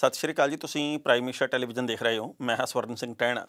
सत श्री अकाल जी। तुसीं प्राइम मिनिस्टर टैलीविजन देख रहे हो। मैं हाँ स्वर्ण सिंह टहना।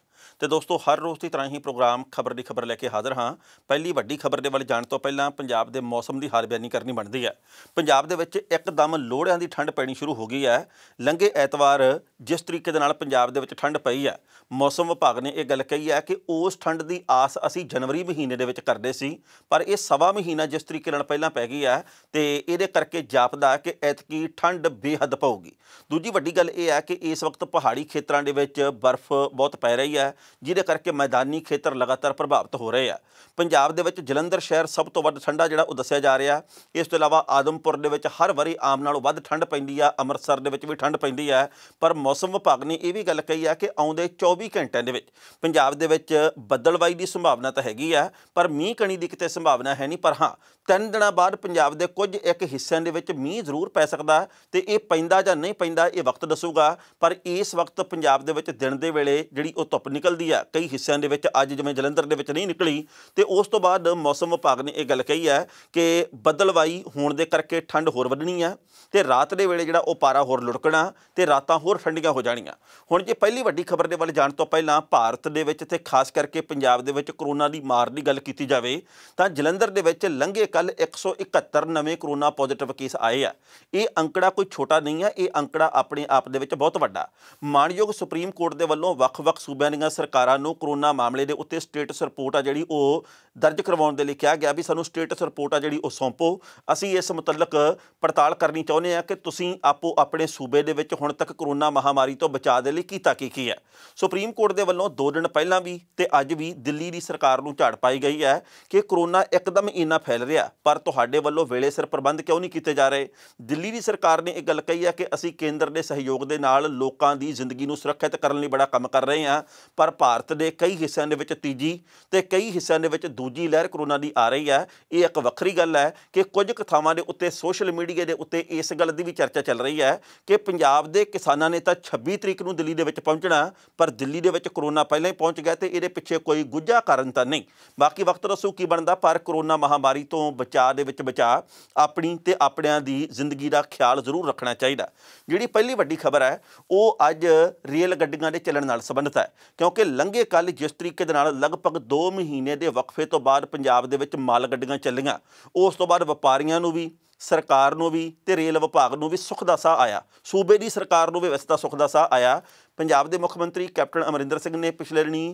तो दोस्तों हर रोज़ की तरह ही प्रोग्राम खबर की खबर लैके हाज़र हाँ। पहली वड्डी खबर के वाल जाण तो पहलां पंजाब के मौसम की हाल बयानी करनी बनती है। पंजाब दे विच एकदम लोहड़ियां की ठंड पैनी शुरू हो गई है। लंघे ऐतवार जिस तरीके दे नाल पंजाब दे विच ठंड पई है, मौसम विभाग ने यह गल कही है कि उस ठंड की आस असी जनवरी महीने दे विच करदे सी, पर यह सवा महीना जिस तरीके नाल पहलां पै गई है तो ये करके जापदा कि ऐतकी ठंड बेहद पऊगी। दूजी वड्डी गल यह है कि इस वक्त पहाड़ी खेत्रों के विच बर्फ बहुत पै रही है, जिहदे करके मैदानी खेत्र लगातार प्रभावित हो रहे हैं। पंजाब दे विच जलंधर शहर सब तो वध ठंडा जिहड़ा वो दस्सिया जा रहा। इस तो इलावा आदमपुर दे विच हर वारी आम नालों वध ठंड पैंदी है, अमृतसर दे विच भी ठंड पैंदी है। पर मौसम विभाग ने यह भी गल कही है कि आउंदे 24 घंटिਆਂ ਦੇ ਵਿੱਚ पंजाब दे विच बदलवाई की संभावना तो हैगी है, पर मींह कणी की किते संभावना है नहीं। पर हाँ, 3 दिनों बाद पंजाब के कुछ एक हिस्सों के विच मींह जरूर पै सकता है, तो ये पैंदा जां नहीं पैंदा ये वक्त दसूगा। पर इस वक्त पंजाब दे विच दिन दे वेले जिहड़ी वो धुप्प निकलती है कई हिस्सों के विच, अज जिवें जलंधर दे विच नहीं निकली, तो उस तो बाद मौसम विभाग ने यह गल कही है कि बदलवाई होने के करके ठंड होर वधनी है, तो रात के वेले जिहड़ा वो पारा होर लुढ़कना, तो रातां होर ठंडियां हो जाणियां। हुण जे पहली वड्डी खबर दे वल जाण तो पहलां भारत दे विच ते खास करके पंजाब दे विच कोरोना की मार की गल कीती जावे तां जलंधर दे विच लंघे कल 171 नवे कोरोना पॉजिटिव केस आए आ। ये अंकड़ा कोई छोटा नहीं है, ये अंकड़ा अपने आप दे विच बहुत वड्डा। माणयोग सुप्रीम कोर्ट दे वल्लों वख-वख सूबिਆਂ ਦੀਆਂ ਸਰਕਾਰਾਂ ਨੂੰ कोरोना मामले के उत्ते स्टेटस रिपोर्ट आ जिहड़ी ਉਹ दर्ज करवाउण दे लई कहा गया भी सानूं स्टेटस रिपोर्ट आ जिहड़ी ਉਹ सौंपो, ਅਸੀਂ इस मुतलक पड़ताल करनी चाहुंदे आ कि तुसीं आपो अपने सूबे दे विच हुण तक कोरोना महामारी तो बचाव दे लई कीता की है। सुप्रीम कोर्ट दे वल्लों 2 दिन पहलां भी ते अज भी दिल्ली की सरकार नूं झाड़ पाई गई है कि कोरोना एकदम इन्ना फैल रहा, पर तुहाडे वल्लों वेले सिर प्रबंध क्यों नहीं कीते जा रहे। दिल्ली की सरकार ने एक गल कही है कि असीं केंद्र के सहयोग के नाल लोकां दी जिंदगी नूं सुरक्षित करने लई बड़ा काम कर रहे हैं, पर भारत के कई हिस्सों के विच तीजी ते कई हिस्सों के विच दूजी लहर कोरोना की आ रही है। ये एक वक्री गल है कि कुछ थावां दे उत्ते सोशल मीडिया के उत्ते इस गल की भी चर्चा चल रही है कि पंजाब के किसानां ने तो 26 तरीक नूं दिल्ली दे विच पहुंचना, पर दिल्ली दे विच कोरोना पहले ही पहुंच गया, तो ये पिछे कोई गुझा कारण तो नहीं। बाकी वक्त दसो की बनता, पर कोरोना महामारी तो बचाव दे विच बचाव अपनी ते अपनिਆਂ दी जिंदगी का ख्याल जरूर रखना चाहिए। जिहड़ी पहली वड्डी खबर है वो अज रेल गड्डियां दे चलण नाल संबंधित है, क्योंकि लंघे कल जिस तरीके दे नाल लगभग 2 महीने के वक्फे तो बाद पंजाब दे विच माल गड्डियां चलियां, उस तो बाद वपारियां नूं भी सरकार नूं भी ते रेल विभाग नूं भी सुख दा साह आया। सूबे की सरकार नूं भी वैसे तां सुख दा साह आया। पंजाब के मुख्य मंत्री कैप्टन अमरिंदर सिंह ने पिछले दिनी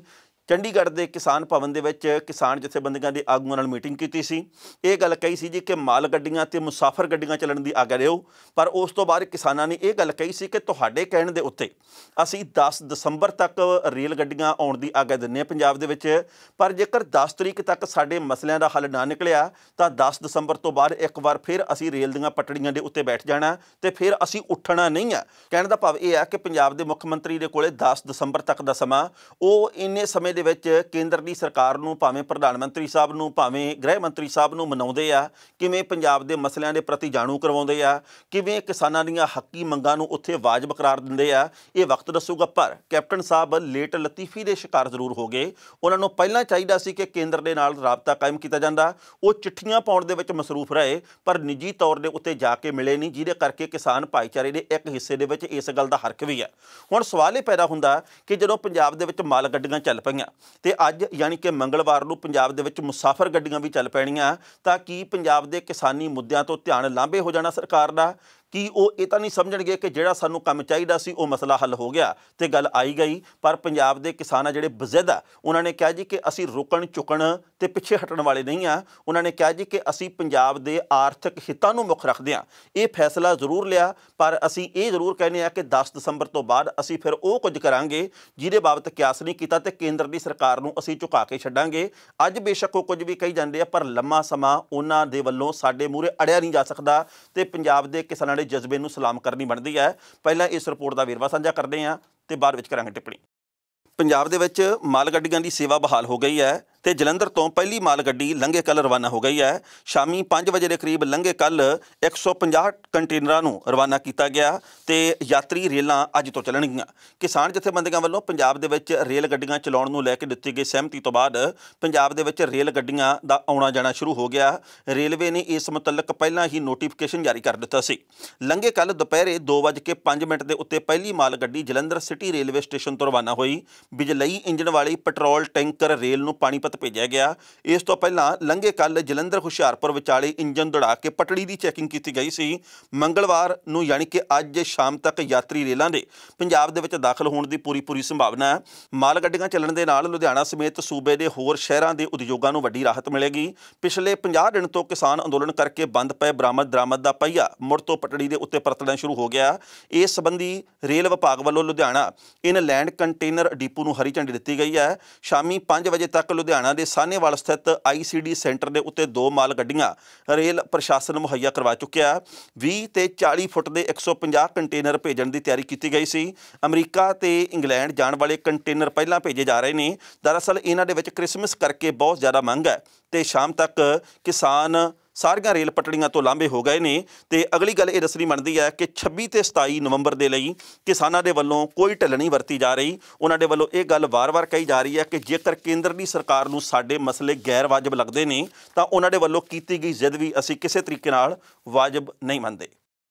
चंडीगढ़ के किसान भवन के विच किसान जथेबंदियों के आगुआं नाल मीटिंग की सी। ये गल कही सी जी कि माल गड्डियां ते मुसाफर गड्डियां चलण की आग्या दिओ, पर उस तो बाद किसानां ने यह गल कही सी कि तुहाडे कहण दे उत्ते असीं 10 दसंबर तक रेल गड्डियां आउण की आग्या दिंदे हां पंजाब दे विच, पर जेकर 10 तरीक तक साडे मसलिਆਂ का हल ना निकलिया तो 10 दसंबर तो बाद एक बार फिर असीं रेल दीआं पटड़ियां दे उत्ते बैठ जाना ते फिर असीं उठना नहीं है। कहण दा भाव यह है कि पंजाब के मुख्य मंत्री दे कोले 10 दसंबर तक का समा, वो इन्ने समय दे विच केंद्र की सरकार नूं भावें प्रधानमंत्री साहब नूं भावें गृह मंत्री साहब नूं मनाउंदे आ, किवें पंजाब के मसलिਆਂ के प्रति जाणू करवाउंदे आ, किवें किसानां दीआं हक्की मंगां नूं उत्थे वाजिब करार दिंदे आ, ये वक्त दसूगा। पर कैप्टन साहब लेट लतीफी के शिकार जरूर हो गए। उन्हां नूं पहिलां चाहीदा सी कि केंद्र दे नाल राबता कायम किया जांदा, वो चिट्ठियां पाउण दे विच मसरूफ रहे, पर निजी तौर के उत्ते जाके मिले नहीं, जिहदे करके किसान भाईचारे के एक हिस्से दे विच इस गल का हरक भी है। हुण सवाल ये पैदा हुंदा कि जदों पंजाब दे विच माल गड्डियां चल पईआं ते अज यानी कि मंगलवार नूं पंजाब दे विच मुसाफर गड्डियां भी चल पैणीआं, तां की पंजाब के किसानी मुद्दों तो ध्यान लांभे हो जाना सरकार का कि वो ये तो नहीं समझणगे कि जिहड़ा सानूं काम चाहीदा सी वो मसला हल हो गया तो गल आई गई। पर पंजाब के किसान जिहड़े बजिद आ, उन्होंने कहा जी कि असीं रुकण चुकण ते पिछे हटण वाले नहीं आ। उन्होंने कहा जी कि असीं पंजाब के आर्थिक हितां नूं मुख रखदे आ। ये फैसला जरूर लिया, पर असीं ये जरूर कहने आ कि 10 दसंबर तो बाद असीं फिर वो कुछ करांगे जिहदे बाबत कियास नहीं कीता ते केंद्र की सरकार नूं असीं झुका के छड्डांगे। अज बेशक वो कुछ भी कही जांदे आ, पर लंमा समा उन्हां दे वल्लों साडे मूहरे अड़िया नहीं जा सकदा ते पंजाब के किसानां दे जज्बे नूं सलाम करनी बनती है। पहला इस रिपोर्ट का वेरवा साझा करते हैं तो बाद विच करांगे टिप्पणी। पंजाब दे विच माल गड्डियां की सेवा बहाल हो गई है। ਤੇ ਜਲੰਧਰ ਤੋਂ ਪਹਿਲੀ ਮਾਲ ਗੱਡੀ ਲੰਘੇ ਕੱਲ੍ਹ ਰਵਾਨਾ ਹੋ ਗਈ ਹੈ। ਸ਼ਾਮੀ 5 ਵਜੇ ਦੇ ਕਰੀਬ ਲੰਘੇ ਕੱਲ੍ਹ 150 ਕੰਟੇਨਰਾਂ ਨੂੰ ਰਵਾਨਾ ਕੀਤਾ ਗਿਆ ਤੇ ਯਾਤਰੀ ਰੇਲਾਂ ਅੱਜ ਤੋਂ ਚੱਲਣਗੀਆਂ। ਕਿਸਾਨ ਜਥੇਬੰਦੀਆਂ ਵੱਲੋਂ ਪੰਜਾਬ ਦੇ ਵਿੱਚ ਰੇਲ ਗੱਡੀਆਂ ਚਲਾਉਣ ਨੂੰ ਲੈ ਕੇ ਦਿੱਤੀ ਗਈ ਸਹਿਮਤੀ ਤੋਂ ਬਾਅਦ ਪੰਜਾਬ ਦੇ ਵਿੱਚ ਰੇਲ ਗੱਡੀਆਂ ਦਾ ਆਉਣਾ ਜਾਣਾ ਸ਼ੁਰੂ ਹੋ ਗਿਆ। ਰੇਲਵੇ ਨੇ ਇਸ ਮੁਤਲਕ ਪਹਿਲਾਂ ਹੀ ਨੋਟੀਫਿਕੇਸ਼ਨ ਜਾਰੀ ਕਰ ਦਿੱਤਾ ਸੀ। ਲੰਘੇ ਕੱਲ੍ਹ ਦੁਪਹਿਰੇ 2:05 ਦੇ ਉੱਤੇ ਪਹਿਲੀ ਮਾਲ ਗੱਡੀ ਜਲੰਧਰ ਸਿਟੀ ਰੇਲਵੇ ਸਟੇਸ਼ਨ ਤੋਂ ਰਵਾਨਾ ਹੋਈ। ਬਿਜਲਈ ਇੰਜਣ ਵਾਲੀ ਪੈਟਰੋਲ ਟੈਂਕਰ ਰੇਲ ਨੂੰ ਪਾਣੀਪਤ ਭੇਜਿਆ ਗਿਆ। ਇਸ ਤੋਂ ਪਹਿਲਾਂ ਲੰਘੇ ਕੱਲ੍ਹ ਜਲੰਧਰ ਹੁਸ਼ਿਆਰਪੁਰ ਵਿਚਾਲੇ ਇੰਜਨ ਦੌੜਾ ਕੇ ਪਟੜੀ ਦੀ ਚੈਕਿੰਗ ਕੀਤੀ ਗਈ ਸੀ। ਮੰਗਲਵਾਰ ਨੂੰ ਯਾਨੀ ਕਿ ਅੱਜ ਸ਼ਾਮ ਤੱਕ ਯਾਤਰੀ ਰੇਲਾਂ ਦੇ ਪੰਜਾਬ ਦੇ ਵਿੱਚ ਦਾਖਲ ਹੋਣ ਦੀ ਪੂਰੀ ਸੰਭਾਵਨਾ ਹੈ। ਮਾਲ ਗੱਡੀਆਂ ਚੱਲਣ ਦੇ ਨਾਲ ਲੁਧਿਆਣਾ ਸਮੇਤ ਸੂਬੇ ਦੇ ਹੋਰ ਸ਼ਹਿਰਾਂ ਦੇ ਉਦਯੋਗਾਂ ਨੂੰ ਵੱਡੀ ਰਾਹਤ ਮਿਲੇਗੀ। ਪਿਛਲੇ 50 ਦਿਨ ਤੋਂ ਕਿਸਾਨ ਅੰਦੋਲਨ ਕਰਕੇ ਬੰਦ ਪਏ ਬਰਾਮਦ ਦਰਾਮਦ ਦਾ ਪਹੀਆ ਮੁੜ ਤੋਂ ਪਟੜੀ ਦੇ ਉੱਤੇ ਪਰਤਣਾ ਸ਼ੁਰੂ ਹੋ ਗਿਆ। ਇਸ ਸੰਬੰਧੀ ਰੇਲ ਵਿਭਾਗ ਵੱਲੋਂ ਲੁਧਿਆਣਾ ਇਨਲੈਂਡ ਕੰਟੇਨਰ ਡਿਪੂ ਨੂੰ ਹਰੀ ਝੰਡੀ ਦਿੱਤੀ ਗਈ ਹੈ। ਸ਼ਾਮੀ 5 ਵਜੇ ਤੱਕ ਲੁਧਿਆਣਾ ਦੇ ਸਾਹਨੇਵਾਲ ਸਥਿਤ ICD ਸੈਂਟਰ ਦੇ ਉੱਤੇ 2 ਮਾਲ ਗੱਡੀਆਂ ਰੇਲ ਪ੍ਰਸ਼ਾਸਨ ਮੁਹੱਈਆ ਕਰਵਾ ਚੁੱਕਿਆ। 20 ਤੇ 40 ਫੁੱਟ ਦੇ 150 ਕੰਟੇਨਰ ਭੇਜਣ ਦੀ ਤਿਆਰੀ ਕੀਤੀ ਗਈ ਸੀ। ਅਮਰੀਕਾ ਤੇ ਇੰਗਲੈਂਡ ਜਾਣ ਵਾਲੇ ਕੰਟੇਨਰ ਪਹਿਲਾਂ ਭੇਜੇ ਜਾ ਰਹੇ ਨੇ। ਦਰਅਸਲ ਇਹਨਾਂ ਦੇ ਵਿੱਚ ਕ੍ਰਿਸਮਸ ਕਰਕੇ ਬਹੁਤ ਜ਼ਿਆਦਾ ਮੰਗ ਹੈ ਤੇ ਸ਼ਾਮ ਤੱਕ ਕਿਸਾਨ ਸਾਰੀਆਂ ਰੇਲ ਪਟੜੀਆਂ ਤੋਂ ਲਾਂਭੇ ਹੋ ਗਏ ਨੇ ਤੇ ਅਗਲੀ ਗੱਲ ਇਹ ਦੱਸਣੀ ਬਣਦੀ ਹੈ ਕਿ 26 ਤੇ 27 ਨਵੰਬਰ ਦੇ ਲਈ ਕਿਸਾਨਾਂ ਦੇ ਵੱਲੋਂ ਕੋਈ ਢਿੱਲ ਨਹੀਂ ਵਰਤੀ ਜਾ ਰਹੀ। ਉਹਨਾਂ ਦੇ ਵੱਲੋਂ ਇਹ ਗੱਲ ਵਾਰ-ਵਾਰ ਕਹੀ ਜਾ ਰਹੀ ਹੈ ਕਿ ਜੇਕਰ ਕੇਂਦਰ ਦੀ ਸਰਕਾਰ ਨੂੰ ਸਾਡੇ ਮਸਲੇ ਗੈਰ ਵਾਜਬ ਲੱਗਦੇ ਨੇ ਤਾਂ ਉਹਨਾਂ ਦੇ ਵੱਲੋਂ ਕੀਤੀ ਗਈ ਜ਼ਿੱਦ ਵੀ ਅਸੀਂ ਕਿਸੇ ਤਰੀਕੇ ਨਾਲ ਵਾਜਬ ਨਹੀਂ ਮੰਨਦੇ।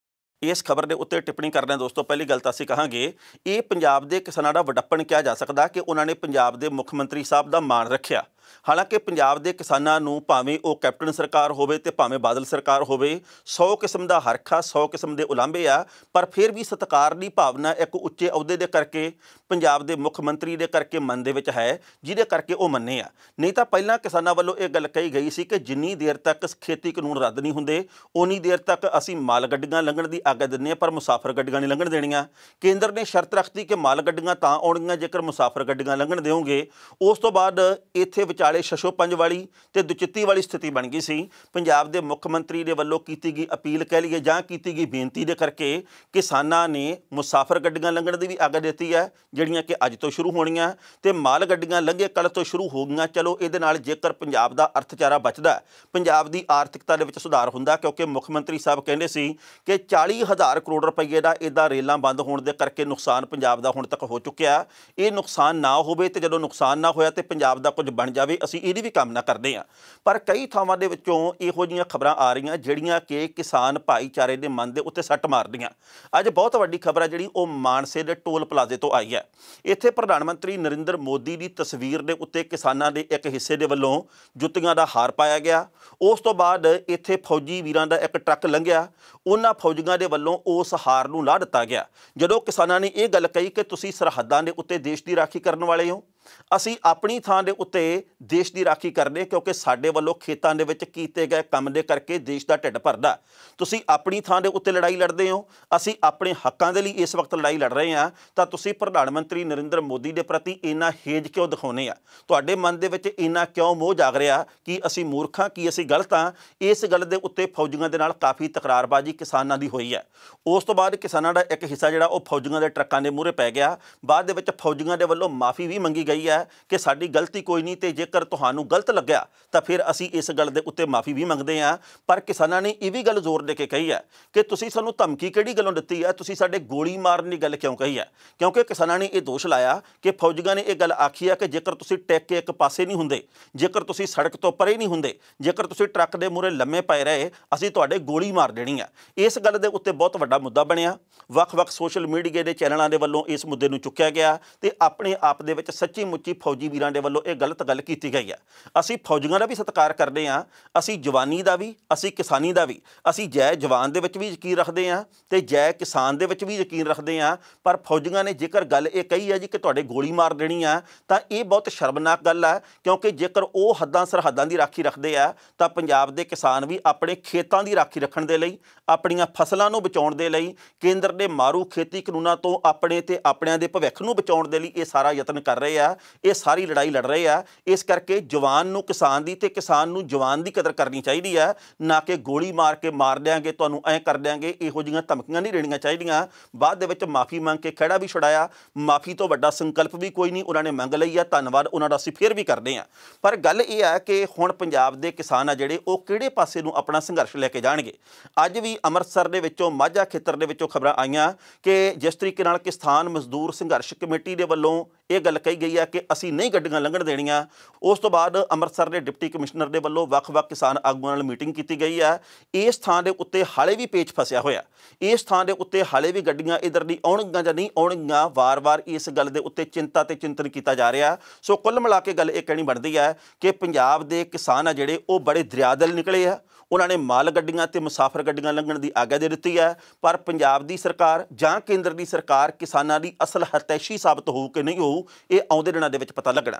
ਇਸ ਖਬਰ ਦੇ ਉੱਤੇ ਟਿੱਪਣੀ ਕਰਦੇ ਹਾਂ ਦੋਸਤੋ। ਪਹਿਲੀ ਗੱਲ ਤਾਂ ਅਸੀਂ ਕਹਾਂਗੇ ਇਹ ਪੰਜਾਬ ਦੇ ਕਿਸਾਨਾਂ ਦਾ ਵਡੱਪਣ ਕਿਹਾ ਜਾ ਸਕਦਾ ਕਿ ਉਹਨਾਂ ਨੇ ਪੰਜਾਬ ਦੇ ਮੁੱਖ ਮੰਤਰੀ ਸਾਹਿਬ ਦਾ ਮਾਣ ਰੱਖਿਆ। ਹਾਲਾਂਕਿ ਪੰਜਾਬ ਦੇ ਕਿਸਾਨਾਂ ਨੂੰ ਭਾਵੇਂ ਉਹ ਕੈਪਟਨ ਸਰਕਾਰ ਹੋਵੇ ਤੇ ਭਾਵੇਂ ਬਾਦਲ ਸਰਕਾਰ ਹੋਵੇ 100 ਕਿਸਮ ਦਾ ਹਰਖ ਆ, 100 ਕਿਸਮ ਦੇ ਉਲਾਂਭੇ ਆ, ਪਰ ਫਿਰ ਵੀ ਸਤਿਕਾਰ ਦੀ ਭਾਵਨਾ ਇੱਕ ਉੱਚੇ ਅਹੁਦੇ ਦੇ ਕਰਕੇ ਪੰਜਾਬ ਦੇ ਮੁੱਖ ਮੰਤਰੀ ਦੇ ਕਰਕੇ ਮਨ ਦੇ ਵਿੱਚ ਹੈ, ਜਿਹਦੇ ਕਰਕੇ ਉਹ ਮੰਨੇ ਆ। ਨਹੀਂ ਤਾਂ ਪਹਿਲਾਂ ਕਿਸਾਨਾਂ ਵੱਲੋਂ ਇਹ ਗੱਲ ਕਹੀ ਗਈ ਸੀ ਕਿ ਜਿੰਨੀ ਦੇਰ ਤੱਕ ਖੇਤੀ ਕਾਨੂੰਨ ਰੱਦ ਨਹੀਂ ਹੁੰਦੇ ਉਨੀ ਦੇਰ ਤੱਕ ਅਸੀਂ ਮਾਲ ਗੱਡੀਆਂ ਲੰਘਣ ਦੀ ਆਗਿਆ ਦਿੰਦੇ ਹਾਂ ਪਰ ਮੁਸਾਫਰ ਗੱਡੀਆਂ ਨਹੀਂ ਲੰਘਣ ਦੇਣੀਆਂ। ਕੇਂਦਰ ਨੇ ਸ਼ਰਤ ਰੱਖਤੀ ਕਿ ਮਾਲ ਗੱਡੀਆਂ ਤਾਂ ਆਉਣਗੀਆਂ ਜੇਕਰ ਮੁਸਾਫਰ ਗੱਡੀਆਂ ਲੰਘਣ ਦਿਓਗੇ। ਉਸ ਤੋਂ ਬਾਅਦ ਇੱਥੇ ਵਿਚਾਲੇ ਛਛੋਪੰਜ ਵਾਲੀ ਤੇ ਦੁਚਿੱਤੀ ਵਾਲੀ ਸਥਿਤੀ ਬਣ ਗਈ ਸੀ। ਪੰਜਾਬ ਦੇ ਮੁੱਖ ਮੰਤਰੀ ਦੇ ਵੱਲੋਂ ਕੀਤੀ ਗਈ ਅਪੀਲ ਕਹਿ ਲਈਏ ਜਾਂ ਕੀਤੀ ਗਈ ਬੇਨਤੀ ਦੇ ਕਰਕੇ ਕਿਸਾਨਾਂ ਨੇ ਮੁਸਾਫਰ ਗੱਡੀਆਂ ਲੰਘਣ ਦੀ ਵੀ ਆਗਿਆ ਦਿੱਤੀ ਹੈ, ਜਿਹੜੀਆਂ ਕਿ ਅੱਜ ਤੋਂ ਸ਼ੁਰੂ ਹੋਣੀਆਂ ਤੇ ਮਾਲ ਗੱਡੀਆਂ ਲੰਘੇ ਕੱਲ੍ਹ ਤੋਂ ਸ਼ੁਰੂ ਹੋ ਗਈਆਂ। ਚਲੋ ਇਹਦੇ ਨਾਲ ਜੇਕਰ ਪੰਜਾਬ ਦਾ ਅਰਥਚਾਰਾ ਬਚਦਾ, ਪੰਜਾਬ ਦੀ ਆਰਥਿਕਤਾ ਦੇ ਵਿੱਚ ਸੁਧਾਰ ਹੁੰਦਾ, ਕਿਉਂਕਿ ਮੁੱਖ ਮੰਤਰੀ ਸਾਹਿਬ ਕਹਿੰਦੇ ਸੀ ਕਿ 40,000 ਕਰੋੜ ਰੁਪਏ ਦਾ ਇਹਦਾ ਰੇਲਾਂ ਬੰਦ ਹੋਣ ਦੇ ਕਰਕੇ ਨੁਕਸਾਨ ਪੰਜਾਬ ਦਾ ਹੁਣ ਤੱਕ ਹੋ ਚੁੱਕਿਆ। ਇਹ ਨੁਕਸਾਨ ਨਾ ਹੋਵੇ ਤੇ ਜਦੋਂ ਨੁਕਸਾਨ ਨਾ ਹੋਇਆ ਤੇ ਪੰਜਾਬ ਦਾ ਕੁਝ ਬਣ ਜਾਵੇ, ਅਸੀਂ ਇਹਦੀ ਵੀ ਕਾਮਨਾ ਕਰਦੇ ਹਾਂ। ਪਰ ਕਈ ਥਾਵਾਂ ਦੇ ਵਿੱਚੋਂ ਇਹੋ ਜਿਹੀਆਂ ਖਬਰਾਂ ਆ ਰਹੀਆਂ ਜਿਹੜੀਆਂ ਕਿ ਕਿਸਾਨ ਭਾਈਚਾਰੇ ਦੇ ਮਨ ਦੇ ਉੱਤੇ ਸੱਟ ਮਾਰਦੀਆਂ। ਅੱਜ ਬਹੁਤ ਵੱਡੀ ਖਬਰ ਹੈ ਜਿਹੜੀ ਉਹ ਮਾਨਸੇ ਦੇ ਟੋਲ ਪਲਾਜ਼ੇ ਤੋਂ ਆਈ ਹੈ। ਇੱਥੇ ਪ੍ਰਧਾਨ ਮੰਤਰੀ ਨਰਿੰਦਰ ਮੋਦੀ ਦੀ ਤਸਵੀਰ ਦੇ ਉੱਤੇ ਕਿਸਾਨਾਂ ਦੇ ਇੱਕ ਹਿੱਸੇ ਦੇ ਵੱਲੋਂ ਜੁੱਤੀਆਂ ਦਾ ਹਾਰ ਪਾਇਆ ਗਿਆ। ਉਸ ਤੋਂ ਬਾਅਦ ਇੱਥੇ ਫੌਜੀ ਵੀਰਾਂ ਦਾ ਇੱਕ ਟਰੱਕ ਲੰਘਿਆ, ਉਹਨਾਂ ਫੌਜੀਆਂ ਦੇ ਵੱਲੋਂ ਉਸ ਹਾਰ ਨੂੰ ਲਾਹ ਦਿੱਤਾ ਗਿਆ। ਜਦੋਂ ਕਿਸਾਨਾਂ ਨੇ ਇਹ ਗੱਲ ਕਹੀ ਕਿ ਤੁਸੀਂ ਸਰਹੱਦਾਂ ਦੇ ਉੱਤੇ ਦੇਸ਼ ਦੀ ਰਾਖੀ ਕਰਨ ਵਾਲੇ ਹੋ, ਅਸੀਂ ਆਪਣੀ ਥਾਂ ਦੇ ਉੱਤੇ ਦੇਸ਼ ਦੀ ਰਾਖੀ ਕਰਦੇ ਕਿਉਂਕਿ ਸਾਡੇ ਵੱਲੋਂ ਖੇਤਾਂ ਦੇ ਵਿੱਚ ਕੀਤੇ ਗਏ ਕੰਮ ਦੇ ਕਰਕੇ ਦੇਸ਼ ਦਾ ਢਿੱਡ ਭਰਦਾ। ਤੁਸੀਂ ਆਪਣੀ ਥਾਂ ਦੇ ਉੱਤੇ ਲੜਾਈ ਲੜਦੇ ਹੋ, ਅਸੀਂ ਆਪਣੇ ਹੱਕਾਂ ਦੇ ਲਈ ਇਸ ਵਕਤ ਲੜਾਈ ਲੜ ਰਹੇ ਹਾਂ, ਤਾਂ ਤੁਸੀਂ ਪ੍ਰਧਾਨ ਮੰਤਰੀ ਨਰਿੰਦਰ ਮੋਦੀ ਦੇ ਪ੍ਰਤੀ ਇੰਨਾ ਹੇਜ ਕਿਉਂ ਦਿਖਾਉਂਦੇ ਆ? ਤੁਹਾਡੇ ਮਨ ਦੇ ਵਿੱਚ ਇੰਨਾ ਕਿਉਂ ਮੋਹ ਜਾਗ ਰਿਹਾ ਕਿ ਅਸੀਂ ਮੂਰਖ ਹਾਂ, ਕਿ ਅਸੀਂ ਗਲਤ ਹਾਂ? ਇਸ ਗੱਲ ਦੇ ਉੱਤੇ ਫੌਜੀਆਂ ਦੇ ਨਾਲ ਕਾਫੀ ਤਕਰਾਰਬਾਜ਼ੀ ਕਿਸਾਨਾਂ ਦੀ ਹੋਈ ਹੈ। ਉਸ ਤੋਂ ਬਾਅਦ ਕਿਸਾਨਾਂ ਦਾ ਇੱਕ ਹਿੱਸਾ ਜਿਹੜਾ ਉਹ ਫੌਜੀਆਂ ਦੇ ਟਰੱਕਾਂ ਦੇ ਮੂਹਰੇ ਪੈ ਗਿਆ। ਬਾਅਦ ਦੇ ਵਿੱਚ ਫੌਜੀਆਂ ਦੇ ਵੱਲੋਂ ਮਾਫੀ ਵੀ ਮੰਗੀ ਗਈ ਹੈ ਕਿ ਸਾਡੀ ਗਲਤੀ ਕੋਈ ਨਹੀਂ ਤੇ ਜੇਕਰ ਤੁਹਾਨੂੰ ਗਲਤ ਲੱਗਿਆ ਤਾਂ ਫਿਰ ਅਸੀਂ ਇਸ ਗੱਲ ਦੇ ਉੱਤੇ ਮਾਫੀ ਵੀ ਮੰਗਦੇ ਹਾਂ। ਪਰ ਕਿਸਾਨਾਂ ਨੇ ਇਹ ਵੀ ਗੱਲ ਜ਼ੋਰ ਦੇ ਕੇ ਕਹੀ ਹੈ ਕਿ ਤੁਸੀਂ ਸਾਨੂੰ ਧਮਕੀ ਕਿਹੜੀ ਗੱਲੋਂ ਦਿੱਤੀ ਹੈ, ਤੁਸੀਂ ਸਾਡੇ ਗੋਲੀ ਮਾਰਨ ਦੀ ਗੱਲ ਕਿਉਂ ਕਹੀ ਹੈ? ਕਿਉਂਕਿ ਕਿਸਾਨਾਂ ਨੇ ਇਹ ਦੋਸ਼ ਲਾਇਆ ਕਿ ਫੌਜੀਆਂ ਨੇ ਇਹ ਗੱਲ ਆਖੀ ਹੈ ਕਿ ਜੇਕਰ ਤੁਸੀਂ ਟਿਕ ਕੇ ਇੱਕ ਪਾਸੇ ਨਹੀਂ ਹੁੰਦੇ, ਜੇਕਰ ਤੁਸੀਂ ਸੜਕ ਤੋਂ ਪਰੇ ਨਹੀਂ ਹੁੰਦੇ, ਜੇਕਰ ਤੁਸੀਂ ਟਰੱਕ ਦੇ ਮੂਹਰੇ ਲੰਮੇ ਪਏ ਰਹੇ, ਅਸੀਂ ਤੁਹਾਡੇ ਗੋਲੀ ਮਾਰ ਦੇਣੀ ਆ। ਇਸ ਗੱਲ ਦੇ ਉੱਤੇ ਬਹੁਤ ਵੱਡਾ ਮੁੱਦਾ ਬਣਿਆ। ਵੱਖ-ਵੱਖ ਸੋਸ਼ਲ ਮੀਡੀਆ ਦੇ ਚੈਨਲਾਂ ਦੇ ਵੱਲੋਂ ਇਸ ਮੁੱਦੇ ਨੂੰ ਚੁੱਕਿਆ ਗਿਆ ਤੇ ਆਪਣੇ ਆਪ ਦੇ ਵਿੱਚ ਸੱਚੀ ਮੁੱਚੀ ਫੌਜੀ ਵੀਰਾਂ ਦੇ ਵੱਲੋਂ ਇਹ ਗਲਤ ਗੱਲ ਕੀਤੀ ਗਈ ਹੈ। ਅਸੀਂ ਫੌਜੀਆਂ ਦਾ ਵੀ ਸਤਿਕਾਰ ਕਰਦੇ ਹਾਂ, ਅਸੀਂ ਜਵਾਨੀ ਦਾ ਵੀ, ਅਸੀਂ ਕਿਸਾਨੀ ਦਾ ਵੀ, ਅਸੀਂ ਜੈ ਜਵਾਨ ਦੇ ਵਿੱਚ ਵੀ ਯਕੀਨ ਰੱਖਦੇ ਹਾਂ ਤੇ ਜੈ ਕਿਸਾਨ ਦੇ ਵਿੱਚ ਵੀ ਯਕੀਨ ਰੱਖਦੇ ਹਾਂ। ਪਰ ਫੌਜੀਆਂ ਨੇ ਜੇਕਰ ਗੱਲ ਇਹ ਕਹੀ ਹੈ ਜੀ ਕਿ ਤੁਹਾਡੇ ਗੋਲੀ ਮਾਰ ਦੇਣੀ ਆ, ਤਾਂ ਇਹ ਬਹੁਤ ਸ਼ਰਮਨਾਕ ਗੱਲ ਹੈ। ਕਿਉਂਕਿ ਜੇਕਰ ਉਹ ਹੱਦਾਂ ਸਰਹੱਦਾਂ ਦੀ ਰਾਖੀ ਰੱਖਦੇ ਆ ਤਾਂ ਪੰਜਾਬ ਦੇ ਕਿਸਾਨ ਵੀ ਆਪਣੇ ਖੇਤਾਂ ਦੀ ਰਾਖੀ ਰੱਖਣ ਦੇ ਲਈ, ਆਪਣੀਆਂ ਫਸਲਾਂ ਨੂੰ ਬਚਾਉਣ ਦੇ ਲਈ ਕੇਂਦਰ ਕੇਂਦਰ ਦੇ ਮਾਰੂ ਖੇਤੀ ਕਾਨੂੰਨਾਂ ਤੋਂ ਆਪਣੇ ਤੇ ਆਪਣਿਆਂ ਦੇ ਭਵਿੱਖ ਨੂੰ ਬਚਾਉਣ ਦੇ ਲਈ ਇਹ ਸਾਰਾ ਯਤਨ ਕਰ ਰਹੇ ਆ, ਇਹ ਸਾਰੀ ਲੜਾਈ ਲੜ ਰਹੇ ਆ। ਇਸ ਕਰਕੇ ਜਵਾਨ ਨੂੰ ਕਿਸਾਨ ਦੀ ਤੇ ਕਿਸਾਨ ਨੂੰ ਜਵਾਨ ਦੀ ਕਦਰ ਕਰਨੀ ਚਾਹੀਦੀ ਹੈ, ਨਾ ਕਿ ਗੋਲੀ ਮਾਰ ਕੇ ਮਾਰ ਦਿਆਂਗੇ, ਤੁਹਾਨੂੰ ਐਂ ਕਰ ਦਿਆਂਗੇ, ਇਹੋ ਜਿਹੀਆਂ ਧਮਕੀਆਂ ਨਹੀਂ ਦੇਣੀਆਂ ਚਾਹੀਦੀਆਂ। ਬਾਅਦ ਦੇ ਵਿੱਚ ਮਾਫੀ ਮੰਗ ਕੇ ਖਹਿੜਾ ਵੀ ਛੁਡਾਇਆ। ਮਾਫੀ ਤੋਂ ਵੱਡਾ ਸੰਕਲਪ ਵੀ ਕੋਈ ਨਹੀਂ, ਉਹਨਾਂ ਨੇ ਮੰਗ ਲਈ ਆ, ਧੰਨਵਾਦ ਉਹਨਾਂ ਦਾ ਅਸੀਂ ਫਿਰ ਵੀ ਕਰਦੇ ਹਾਂ। ਪਰ ਗੱਲ ਇਹ ਹੈ ਕਿ ਹੁਣ ਪੰਜਾਬ ਦੇ ਕਿਸਾਨ ਆ ਜਿਹੜੇ ਉਹ ਕਿਹੜੇ ਪਾਸੇ ਨੂੰ ਆਪਣਾ ਸੰਘਰਸ਼ ਲੈ ਕੇ ਜਾਣਗੇ। ਅੱਜ ਵੀ ਅੰਮ੍ਰਿਤਸਰ ਦੇ ਵਿੱਚੋਂ ਮਾਝਾ ਖੇਤਰ ਦੇ ਵਿੱਚੋਂ ਖਬਰਾਂ ਆਈਆਂ ਕਿ ਜਿਸ ਤਰੀਕੇ ਨਾਲ ਕਿਸਾਨ ਮਜ਼ਦੂਰ ਸੰਘਰਸ਼ ਕਮੇਟੀ ਦੇ ਵੱਲੋਂ ਇਹ ਗੱਲ ਕਹੀ ਗਈ ਹੈ ਕਿ ਅਸੀਂ ਨਹੀਂ ਗੱਡੀਆਂ ਲੰਘਣ ਦੇਣੀਆਂ। ਉਸ ਤੋਂ ਬਾਅਦ ਅੰਮ੍ਰਿਤਸਰ ਦੇ ਡਿਪਟੀ ਕਮਿਸ਼ਨਰ ਦੇ ਵੱਲੋਂ ਵੱਖ-ਵੱਖ ਕਿਸਾਨ ਆਗੂਆਂ ਨਾਲ ਮੀਟਿੰਗ ਕੀਤੀ ਗਈ ਹੈ। ਇਸ ਥਾਂ ਦੇ ਉੱਤੇ ਹਾਲੇ ਵੀ ਪੇਚ ਫਸਿਆ ਹੋਇਆ, ਇਸ ਥਾਂ ਦੇ ਉੱਤੇ ਹਾਲੇ ਵੀ ਗੱਡੀਆਂ ਇੱਧਰ ਦੀ ਆਉਣਗੀਆਂ ਜਾਂ ਨਹੀਂ ਆਉਣਗੀਆਂ, ਵਾਰ-ਵਾਰ ਇਸ ਗੱਲ ਦੇ ਉੱਤੇ ਚਿੰਤਾ ਤੇ ਚਿੰਤਨ ਕੀਤਾ ਜਾ ਰਿਹਾ। ਸੋ ਕੁੱਲ ਮਿਲਾ ਕੇ ਗੱਲ ਇਹ ਕਹਿਣੀ ਬਣਦੀ ਹੈ ਕਿ ਪੰਜਾਬ ਦੇ ਕਿਸਾਨ ਆ ਜਿਹੜੇ ਉਹ ਬੜੇ ਦਰਿਆਦਿਲ ਨਿਕਲੇ ਆ। ਉਹਨਾਂ ਨੇ ਮਾਲ ਗੱਡੀਆਂ ਤੇ ਮੁਸਾਫਰ ਗੱਡੀਆਂ ਲੰਘਣ ਦੀ ਆਗਿਆ ਦੇ ਦਿੱਤੀ ਹੈ, ਪਰ ਪੰਜਾਬ ਦੀ ਸਰਕਾਰ ਜਾਂ ਕੇਂਦਰ ਦੀ ਸਰਕਾਰ ਕਿਸਾਨਾਂ ਦੀ ਅਸਲ ਹਤੈਸ਼ੀ ਸਾਬਤ ਹੋਊ ਕਿ ਨਹੀਂ ਹੋਊ, ਇਹ ਆਉਂਦੇ ਦਿਨਾਂ ਦੇ ਵਿੱਚ ਪਤਾ ਲੱਗਣਾ।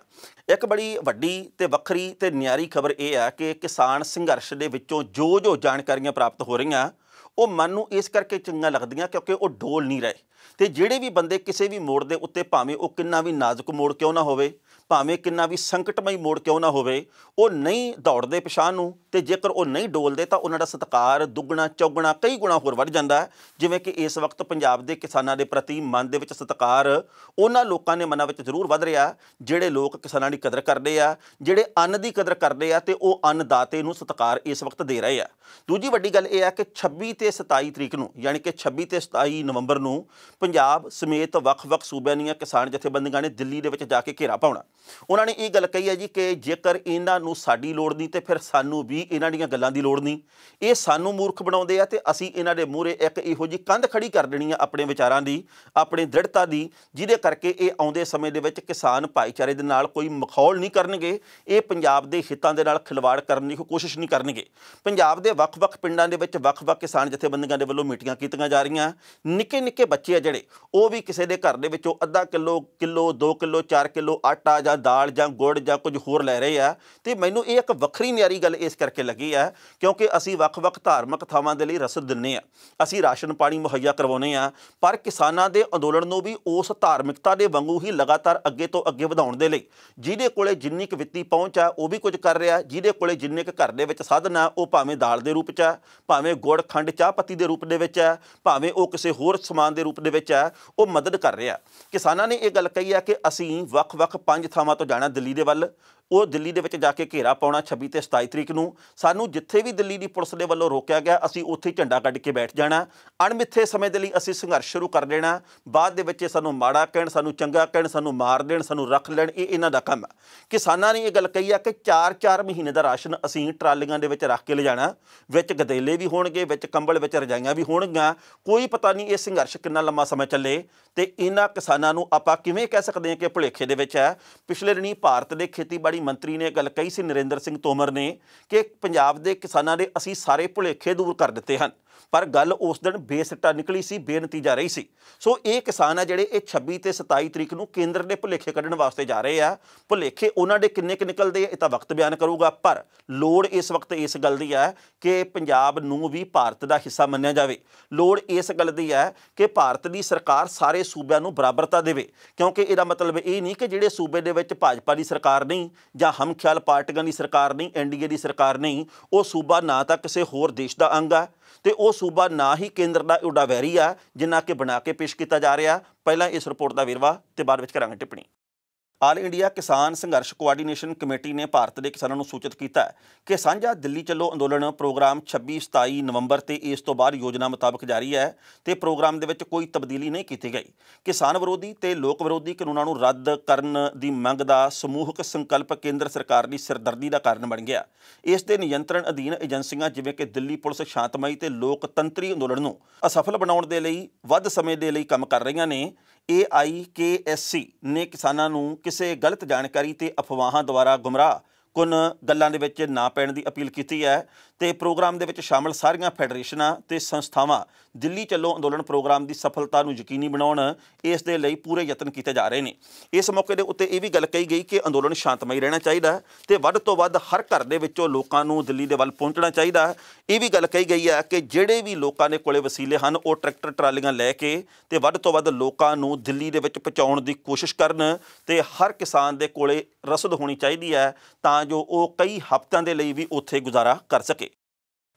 ਇੱਕ ਬੜੀ ਵੱਡੀ ਤੇ ਵੱਖਰੀ ਤੇ ਨਿਆਰੀ ਖਬਰ ਇਹ ਹੈ ਕਿ ਕਿਸਾਨ ਸੰਘਰਸ਼ ਦੇ ਵਿੱਚੋਂ ਜੋ ਜਾਣਕਾਰੀਆਂ ਪ੍ਰਾਪਤ ਹੋ ਰਹੀਆਂ ਉਹ ਮਨ ਨੂੰ ਇਸ ਕਰਕੇ ਚੰਗੀਆਂ ਲੱਗਦੀਆਂ ਕਿਉਂਕਿ ਉਹ ਡੋਲ ਨਹੀਂ ਰਹੇ। ਤੇ ਜਿਹੜੇ ਵੀ ਬੰਦੇ ਕਿਸੇ ਵੀ ਮੋੜ ਦੇ ਉੱਤੇ, ਭਾਵੇਂ ਉਹ ਕਿੰਨਾ ਵੀ ਨਾਜ਼ੁਕ ਮੋੜ ਕਿਉਂ ਨਾ ਹੋਵੇ, ਭਾਵੇਂ ਕਿੰਨਾ ਵੀ ਸੰਕਟਮਈ ਮੋੜ ਕਿਉਂ ਨਾ ਹੋਵੇ, ਉਹ ਨਹੀਂ ਦੌੜਦੇ ਪਿਛਾਂਹ ਨੂੰ। ਤੇ ਜੇਕਰ ਉਹ ਨਹੀਂ ਡੋਲਦੇ ਤਾਂ ਉਹਨਾਂ ਦਾ ਸਤਿਕਾਰ ਦੁੱਗਣਾ ਚੌਗਣਾ ਕਈ ਗੁਣਾ ਹੋਰ ਵੱਧ ਜਾਂਦਾ ਹੈ। ਜਿਵੇਂ ਕਿ ਇਸ ਵਕਤ ਪੰਜਾਬ ਦੇ ਕਿਸਾਨਾਂ ਦੇ ਪ੍ਰਤੀ ਮਨ ਦੇ ਵਿੱਚ ਸਤਿਕਾਰ ਉਹਨਾਂ ਲੋਕਾਂ ਦੇ ਮਨਾਂ ਵਿੱਚ ਜ਼ਰੂਰ ਵੱਧ ਰਿਹਾ ਜਿਹੜੇ ਲੋਕ ਕਿਸਾਨਾਂ ਦੀ ਕਦਰ ਕਰਦੇ ਆ, ਜਿਹੜੇ ਅੰਨ ਦੀ ਕਦਰ ਕਰਦੇ ਆ ਤੇ ਉਹ ਅੰਨਦਾਤੇ ਨੂੰ ਸਤਿਕਾਰ ਇਸ ਵਕਤ ਦੇ ਰਹੇ ਆ। ਦੂਜੀ ਵੱਡੀ ਗੱਲ ਇਹ ਹੈ ਕਿ 26 ਤੇ 27 ਤਰੀਕ ਨੂੰ, ਯਾਨੀ ਕਿ 26 ਤੇ 27 ਨਵੰਬਰ ਨੂੰ ਪੰਜਾਬ ਸਮੇਤ ਵੱਖ-ਵੱਖ ਸੂਬਿਆਂ ਦੀਆਂ ਕਿਸਾਨ ਜਥੇਬੰਦੀਆਂ ਨੇ ਦਿੱਲੀ ਦੇ ਵਿੱਚ ਜਾ ਕੇ ਘੇਰਾ ਪਾਉਣਾ। ਉਹਨਾਂ ਨੇ ਇਹ ਗੱਲ ਕਹੀ ਹੈ ਜੀ ਕਿ ਜੇਕਰ ਇਹਨਾਂ ਨੂੰ ਸਾਡੀ ਲੋੜ ਨਹੀਂ ਤੇ ਫਿਰ ਸਾਨੂੰ ਵੀ ਇਹਨਾਂ ਦੀਆਂ ਗੱਲਾਂ ਦੀ ਲੋੜ ਨਹੀਂ। ਇਹ ਸਾਨੂੰ ਮੂਰਖ ਬਣਾਉਂਦੇ ਆ ਤੇ ਅਸੀਂ ਇਹਨਾਂ ਦੇ ਮੂਹਰੇ ਇੱਕ ਇਹੋ ਜਿਹੀ ਕੰਧ ਖੜੀ ਕਰ ਦੇਣੀ ਆ ਆਪਣੇ ਵਿਚਾਰਾਂ ਦੀ, ਆਪਣੀ ਦ੍ਰਿੜਤਾ ਦੀ, ਜਿਹਦੇ ਕਰਕੇ ਇਹ ਆਉਂਦੇ ਸਮੇਂ ਦੇ ਵਿੱਚ ਕਿਸਾਨ ਭਾਈਚਾਰੇ ਦੇ ਨਾਲ ਕੋਈ ਮਖੌਲ ਨਹੀਂ ਕਰਨਗੇ। ਇਹ ਪੰਜਾਬ ਦੇ ਹਿੱਤਾਂ ਦੇ ਨਾਲ ਖਿਲਵਾੜ ਕਰਨ ਦੀ ਕੋਸ਼ਿਸ਼ ਨਹੀਂ ਕਰਨਗੇ। ਪੰਜਾਬ ਦੇ ਵੱਖ-ਵੱਖ ਪਿੰਡਾਂ ਦੇ ਵਿੱਚ ਵੱਖ-ਵੱਖ ਕਿਸਾਨ ਜਥੇਬੰਦੀਆਂ ਦੇ ਵੱਲੋਂ ਮੀਟਿੰਗਾਂ ਕੀਤੀਆਂ ਜਾ ਰਹੀਆਂ। ਨਿੱਕੇ-ਨਿੱਕੇ ਬੱਚੇ ਆ ਜਿਹੜੇ ਉਹ ਵੀ ਕਿਸੇ ਦੇ ਘਰ ਦੇ ਵਿੱਚੋਂ ਅੱਧਾ ਕਿਲੋ, 2 ਕਿਲੋ, 4 ਕਿਲੋ ਆਟਾ ਜਾਂ ਦਾਲ ਜਾਂ ਗੁੜ ਜਾਂ ਕੁਝ ਹੋਰ ਲੈ ਰਹੇ ਆ। ਤੇ ਮੈਨੂੰ ਇਹ ਇੱਕ ਵੱਖਰੀ ਨਿਆਰੀ ਗੱਲ ਇਸ ਕਰਕੇ ਲੱਗੀ ਹੈ ਕਿਉਂਕਿ ਅਸੀਂ ਵੱਖ-ਵੱਖ ਧਾਰਮਿਕ ਥਾਵਾਂ ਦੇ ਲਈ ਰਸਦ ਦਿੰਦੇ ਹਾਂ, ਅਸੀਂ ਰਾਸ਼ਨ ਪਾਣੀ ਮੁਹੱਈਆ ਕਰਵਾਉਂਦੇ ਹਾਂ, ਪਰ ਕਿਸਾਨਾਂ ਦੇ ਅੰਦੋਲਨ ਨੂੰ ਵੀ ਉਸ ਧਾਰਮਿਕਤਾ ਦੇ ਵਾਂਗੂ ਹੀ ਲਗਾਤਾਰ ਅੱਗੇ ਤੋਂ ਅੱਗੇ ਵਧਾਉਣ ਦੇ ਲਈ ਜਿਹਦੇ ਕੋਲੇ ਜਿੰਨੀ ਕੁ ਵਿੱਤੀ ਪਹੁੰਚ ਆ ਉਹ ਵੀ ਕੁਝ ਕਰ ਰਿਹਾ, ਜਿਹਦੇ ਕੋਲੇ ਜਿੰਨੇ ਕੁ ਘਰ ਦੇ ਵਿੱਚ ਸਾਧਨ ਆ ਉਹ ਭਾਵੇਂ ਦਾਲ ਦੇ ਰੂਪ 'ਚ ਆ, ਭਾਵੇਂ ਗੁੜ ਖੰਡ ਚਾਹ ਪੱਤੀ ਦੇ ਰੂਪ ਦੇ ਵਿੱਚ ਆ, ਭਾਵੇਂ ਉਹ ਕਿਸੇ ਹੋਰ ਸਮਾਨ ਦੇ ਰੂਪ ਦੇ ਵਿੱਚ ਆ, ਉਹ ਮਦਦ ਕਰ ਰਿਹਾ। ਕਿਸਾਨਾਂ ਨੇ ਇਹ ਗੱਲ ਕਹੀ ਆ ਕਿ ਅਸੀਂ ਵੱਖ-ਵੱਖ 5 ਥਾਵਾਂ ਤੋਂ ਜਾਣਾ ਦਿੱਲੀ ਦੇ ਵੱਲ। ਉਹ ਦਿੱਲੀ ਦੇ ਵਿੱਚ ਜਾ ਕੇ ਘੇਰਾ ਪਾਉਣਾ 26 ਤੇ 27 ਤਰੀਕ ਨੂੰ। ਸਾਨੂੰ ਜਿੱਥੇ ਵੀ ਦਿੱਲੀ ਦੀ ਪੁਲਿਸ ਦੇ ਵੱਲੋਂ ਰੋਕਿਆ ਗਿਆ ਅਸੀਂ ਉੱਥੇ ਝੰਡਾ ਕੱਢ ਕੇ ਬੈਠ ਜਾਣਾ। ਅਣਮਿੱਥੇ ਸਮੇਂ ਦੇ ਲਈ ਅਸੀਂ ਸੰਘਰਸ਼ ਸ਼ੁਰੂ ਕਰ ਦੇਣਾ। ਬਾਅਦ ਦੇ ਵਿੱਚ ਸਾਨੂੰ ਮਾੜਾ ਕਹਿਣ, ਸਾਨੂੰ ਚੰਗਾ ਕਹਿਣ, ਸਾਨੂੰ ਮਾਰ ਦੇਣ, ਸਾਨੂੰ ਰੱਖ ਲੈਣ, ਇਹ ਇਹਨਾਂ ਦਾ ਕੰਮ ਹੈ। ਕਿਸਾਨਾਂ ਨੇ ਇਹ ਗੱਲ ਕਹੀ ਆ ਕਿ 4-4 ਮਹੀਨੇ ਦਾ ਰਾਸ਼ਨ ਅਸੀਂ ਟਰਾਲੀਆਂ ਦੇ ਵਿੱਚ ਰੱਖ ਕੇ ਲਿਜਾਣਾ, ਵਿੱਚ ਗਦੇਲੇ ਵੀ ਹੋਣਗੇ, ਵਿੱਚ ਕੰਬਲ, ਵਿੱਚ ਰਜਾਈਆਂ ਵੀ ਹੋਣਗੀਆਂ। ਕੋਈ ਪਤਾ ਨਹੀਂ ਇਹ ਸੰਘਰਸ਼ ਕਿੰਨਾ ਲੰਮਾ ਸਮਾਂ ਚੱਲੇ ਤੇ ਇਹਨਾਂ ਕਿਸਾਨਾਂ ਨੂੰ ਆਪਾਂ ਕਿਵੇਂ ਕਹਿ ਸਕਦੇ ਹਾਂ ਕਿ ਭੁਲੇਖੇ ਦੇ ਵਿੱਚ ਹੈ। ਪਿਛਲੇ ਦਿਨੀ ਭਾਰਤ ਦੇ ਖੇਤੀਬਾੜੀ ਮੰਤਰੀ ਨੇ ਗੱਲ ਕਹੀ ਸੀ, ਨਰਿੰਦਰ ਸਿੰਘ ਤੋਮਰ ਨੇ, ਕਿ ਪੰਜਾਬ ਦੇ ਕਿਸਾਨਾਂ ਦੇ ਅਸੀਂ ਸਾਰੇ ਭੁਲੇਖੇ ਦੂਰ ਕਰ ਦਿੱਤੇ ਹਨ। ਪਰ ਗੱਲ ਉਸ ਦਿਨ ਬੇਸਿੱਟਾ ਨਿਕਲੀ ਸੀ, ਬੇਨਤੀਜਾ ਰਹੀ ਸੀ। ਸੋ ਇਹ ਕਿਸਾਨ ਆ ਜਿਹੜੇ ਇਹ 26 ਤੇ 27 ਤਰੀਕ ਨੂੰ ਕੇਂਦਰ ਦੇ ਭੁਲੇਖੇ ਕੱਢਣ ਵਾਸਤੇ ਜਾ ਰਹੇ ਆ। ਭੁਲੇਖੇ ਉਹਨਾਂ ਦੇ ਕਿੰਨੇ ਕੁ ਨਿਕਲਦੇ ਆ ਇਹ ਤਾਂ ਵਕਤ ਬਿਆਨ ਕਰੂਗਾ, ਪਰ ਲੋੜ ਇਸ ਵਕਤ ਇਸ ਗੱਲ ਦੀ ਹੈ ਕਿ ਪੰਜਾਬ ਨੂੰ ਵੀ ਭਾਰਤ ਦਾ ਹਿੱਸਾ ਮੰਨਿਆ ਜਾਵੇ। ਲੋੜ ਇਸ ਗੱਲ ਦੀ ਹੈ ਕਿ ਭਾਰਤ ਦੀ ਸਰਕਾਰ ਸਾਰੇ ਸੂਬਿਆਂ ਨੂੰ ਬਰਾਬਰਤਾ ਦੇਵੇ, ਕਿਉਂਕਿ ਇਹਦਾ ਮਤਲਬ ਇਹ ਨਹੀਂ ਕਿ ਜਿਹੜੇ ਸੂਬੇ ਦੇ ਵਿੱਚ ਭਾਜਪਾ ਦੀ ਸਰਕਾਰ ਨਹੀਂ ਜਾਂ ਹਮਖਿਆਲ ਪਾਰਟੀਆਂ ਦੀ ਸਰਕਾਰ ਨਹੀਂ, NDA ਦੀ ਸਰਕਾਰ ਨਹੀਂ, ਉਹ ਸੂਬਾ ਨਾ ਤਾਂ ਕਿਸੇ ਹੋਰ ਦੇਸ਼ ਦਾ ਅੰਗ ਆ ਤੇ ਉਹ ਸੂਬਾ ਨਾ ਹੀ ਕੇਂਦਰ ਦਾ ਓਡਾ ਵੈਰੀ ਆ ਜਿੰਨਾ ਕਿ ਬਣਾ ਕੇ ਪੇਸ਼ ਕੀਤਾ ਜਾ ਰਿਹਾ। ਪਹਿਲਾਂ ਇਸ ਰਿਪੋਰਟ ਦਾ ਵੇਰਵਾ ਤੇ ਬਾਅਦ ਵਿੱਚ ਕਰਾਂਗੇ ਟਿੱਪਣੀ। ਆਲ ਇੰਡੀਆ ਕਿਸਾਨ ਸੰਘਰਸ਼ ਕੋਆਰਡੀਨੇਸ਼ਨ ਕਮੇਟੀ ਨੇ ਭਾਰਤ ਦੇ ਕਿਸਾਨਾਂ ਨੂੰ ਸੂਚਿਤ ਕੀਤਾ ਹੈ ਕਿ ਸਾਂਝਾ ਦਿੱਲੀ ਚੱਲੋ ਅੰਦੋਲਨ ਪ੍ਰੋਗਰਾਮ 26-27 ਨਵੰਬਰ ਤੇ ਇਸ ਤੋਂ ਬਾਅਦ ਯੋਜਨਾ ਮੁਤਾਬਕ ਜਾਰੀ ਹੈ ਤੇ ਪ੍ਰੋਗਰਾਮ ਦੇ ਵਿੱਚ ਕੋਈ ਤਬਦੀਲੀ ਨਹੀਂ ਕੀਤੀ ਗਈ। ਕਿਸਾਨ ਵਿਰੋਧੀ ਤੇ ਲੋਕ ਵਿਰੋਧੀ ਕਾਨੂੰਨਾਂ ਨੂੰ ਰੱਦ ਕਰਨ ਦੀ ਮੰਗ ਦਾ ਸਮੂਹਕ ਸੰਕਲਪ ਕੇਂਦਰ ਸਰਕਾਰ ਦੀ ਸਿਰਦਰਦੀ ਦਾ ਕਾਰਨ ਬਣ ਗਿਆ। ਇਸ ਦੇ ਨਿਯੰਤਰਣ ਅਧੀਨ ਏਜੰਸੀਆਂ ਜਿਵੇਂ ਕਿ ਦਿੱਲੀ ਪੁਲਿਸ ਸ਼ਾਂਤਮਈ ਤੇ ਲੋਕਤੰਤਰੀ ਅੰਦੋਲਨ ਨੂੰ ਅਸਫਲ ਬਣਾਉਣ ਦੇ ਲਈ ਵੱਧ ਸਮੇਂ ਦੇ ਲਈ ਕੰਮ ਕਰ ਰਹੀਆਂ ਨੇ। AIKSC ਨੇ ਕਿਸਾਨਾਂ ਨੂੰ ਕਿਸੇ ਗਲਤ ਜਾਣਕਾਰੀ ਤੇ ਅਫਵਾਹਾਂ ਦੁਆਰਾ ਗੁੰਮਰਾਹ ਕੁਨ ਗੱਲਾਂ ਦੇ ਵਿੱਚ ਨਾ ਪੈਣ ਦੀ ਅਪੀਲ ਕੀਤੀ ਹੈ ਤੇ ਪ੍ਰੋਗਰਾਮ ਦੇ ਵਿੱਚ ਸ਼ਾਮਲ ਸਾਰੀਆਂ ਫੈਡਰੇਸ਼ਨਾਂ ਤੇ ਸੰਸਥਾਵਾਂ ਦਿੱਲੀ ਚੱਲੋ ਅੰਦੋਲਨ ਪ੍ਰੋਗਰਾਮ ਦੀ ਸਫਲਤਾ ਨੂੰ ਯਕੀਨੀ ਬਣਾਉਣ ਇਸ ਦੇ ਲਈ ਪੂਰੇ ਯਤਨ ਕੀਤੇ ਜਾ ਰਹੇ ਨੇ। ਇਸ ਮੌਕੇ ਦੇ ਉੱਤੇ ਇਹ ਵੀ ਗੱਲ ਕਹੀ ਗਈ ਕਿ ਅੰਦੋਲਨ ਸ਼ਾਂਤਮਈ ਰਹਿਣਾ ਚਾਹੀਦਾ ਤੇ ਵੱਧ ਤੋਂ ਵੱਧ ਹਰ ਘਰ ਦੇ ਵਿੱਚੋਂ ਲੋਕਾਂ ਨੂੰ ਦਿੱਲੀ ਦੇ ਵੱਲ ਪਹੁੰਚਣਾ ਚਾਹੀਦਾ। ਇਹ ਵੀ ਗੱਲ ਕਹੀ ਗਈ ਹੈ ਕਿ ਜਿਹੜੇ ਵੀ ਲੋਕਾਂ ਦੇ ਕੋਲੇ ਵਸੀਲੇ ਹਨ ਉਹ ਟਰੈਕਟਰ ਟਰਾਲੀਆਂ ਲੈ ਕੇ ਤੇ ਵੱਧ ਤੋਂ ਵੱਧ ਲੋਕਾਂ ਨੂੰ ਦਿੱਲੀ ਦੇ ਵਿੱਚ ਪਹੁੰਚਾਉਣ ਦੀ ਕੋਸ਼ਿਸ਼ ਕਰਨ ਤੇ ਹਰ ਕਿਸਾਨ ਦੇ ਕੋਲੇ ਰਸਦ ਹੋਣੀ ਚਾਹੀਦੀ ਹੈ ਤਾਂ ਜੋ ਉਹ ਕਈ ਹਫ਼ਤਿਆਂ ਦੇ ਲਈ ਵੀ ਉੱਥੇ ਗੁਜ਼ਾਰਾ ਕਰ ਸਕੇ।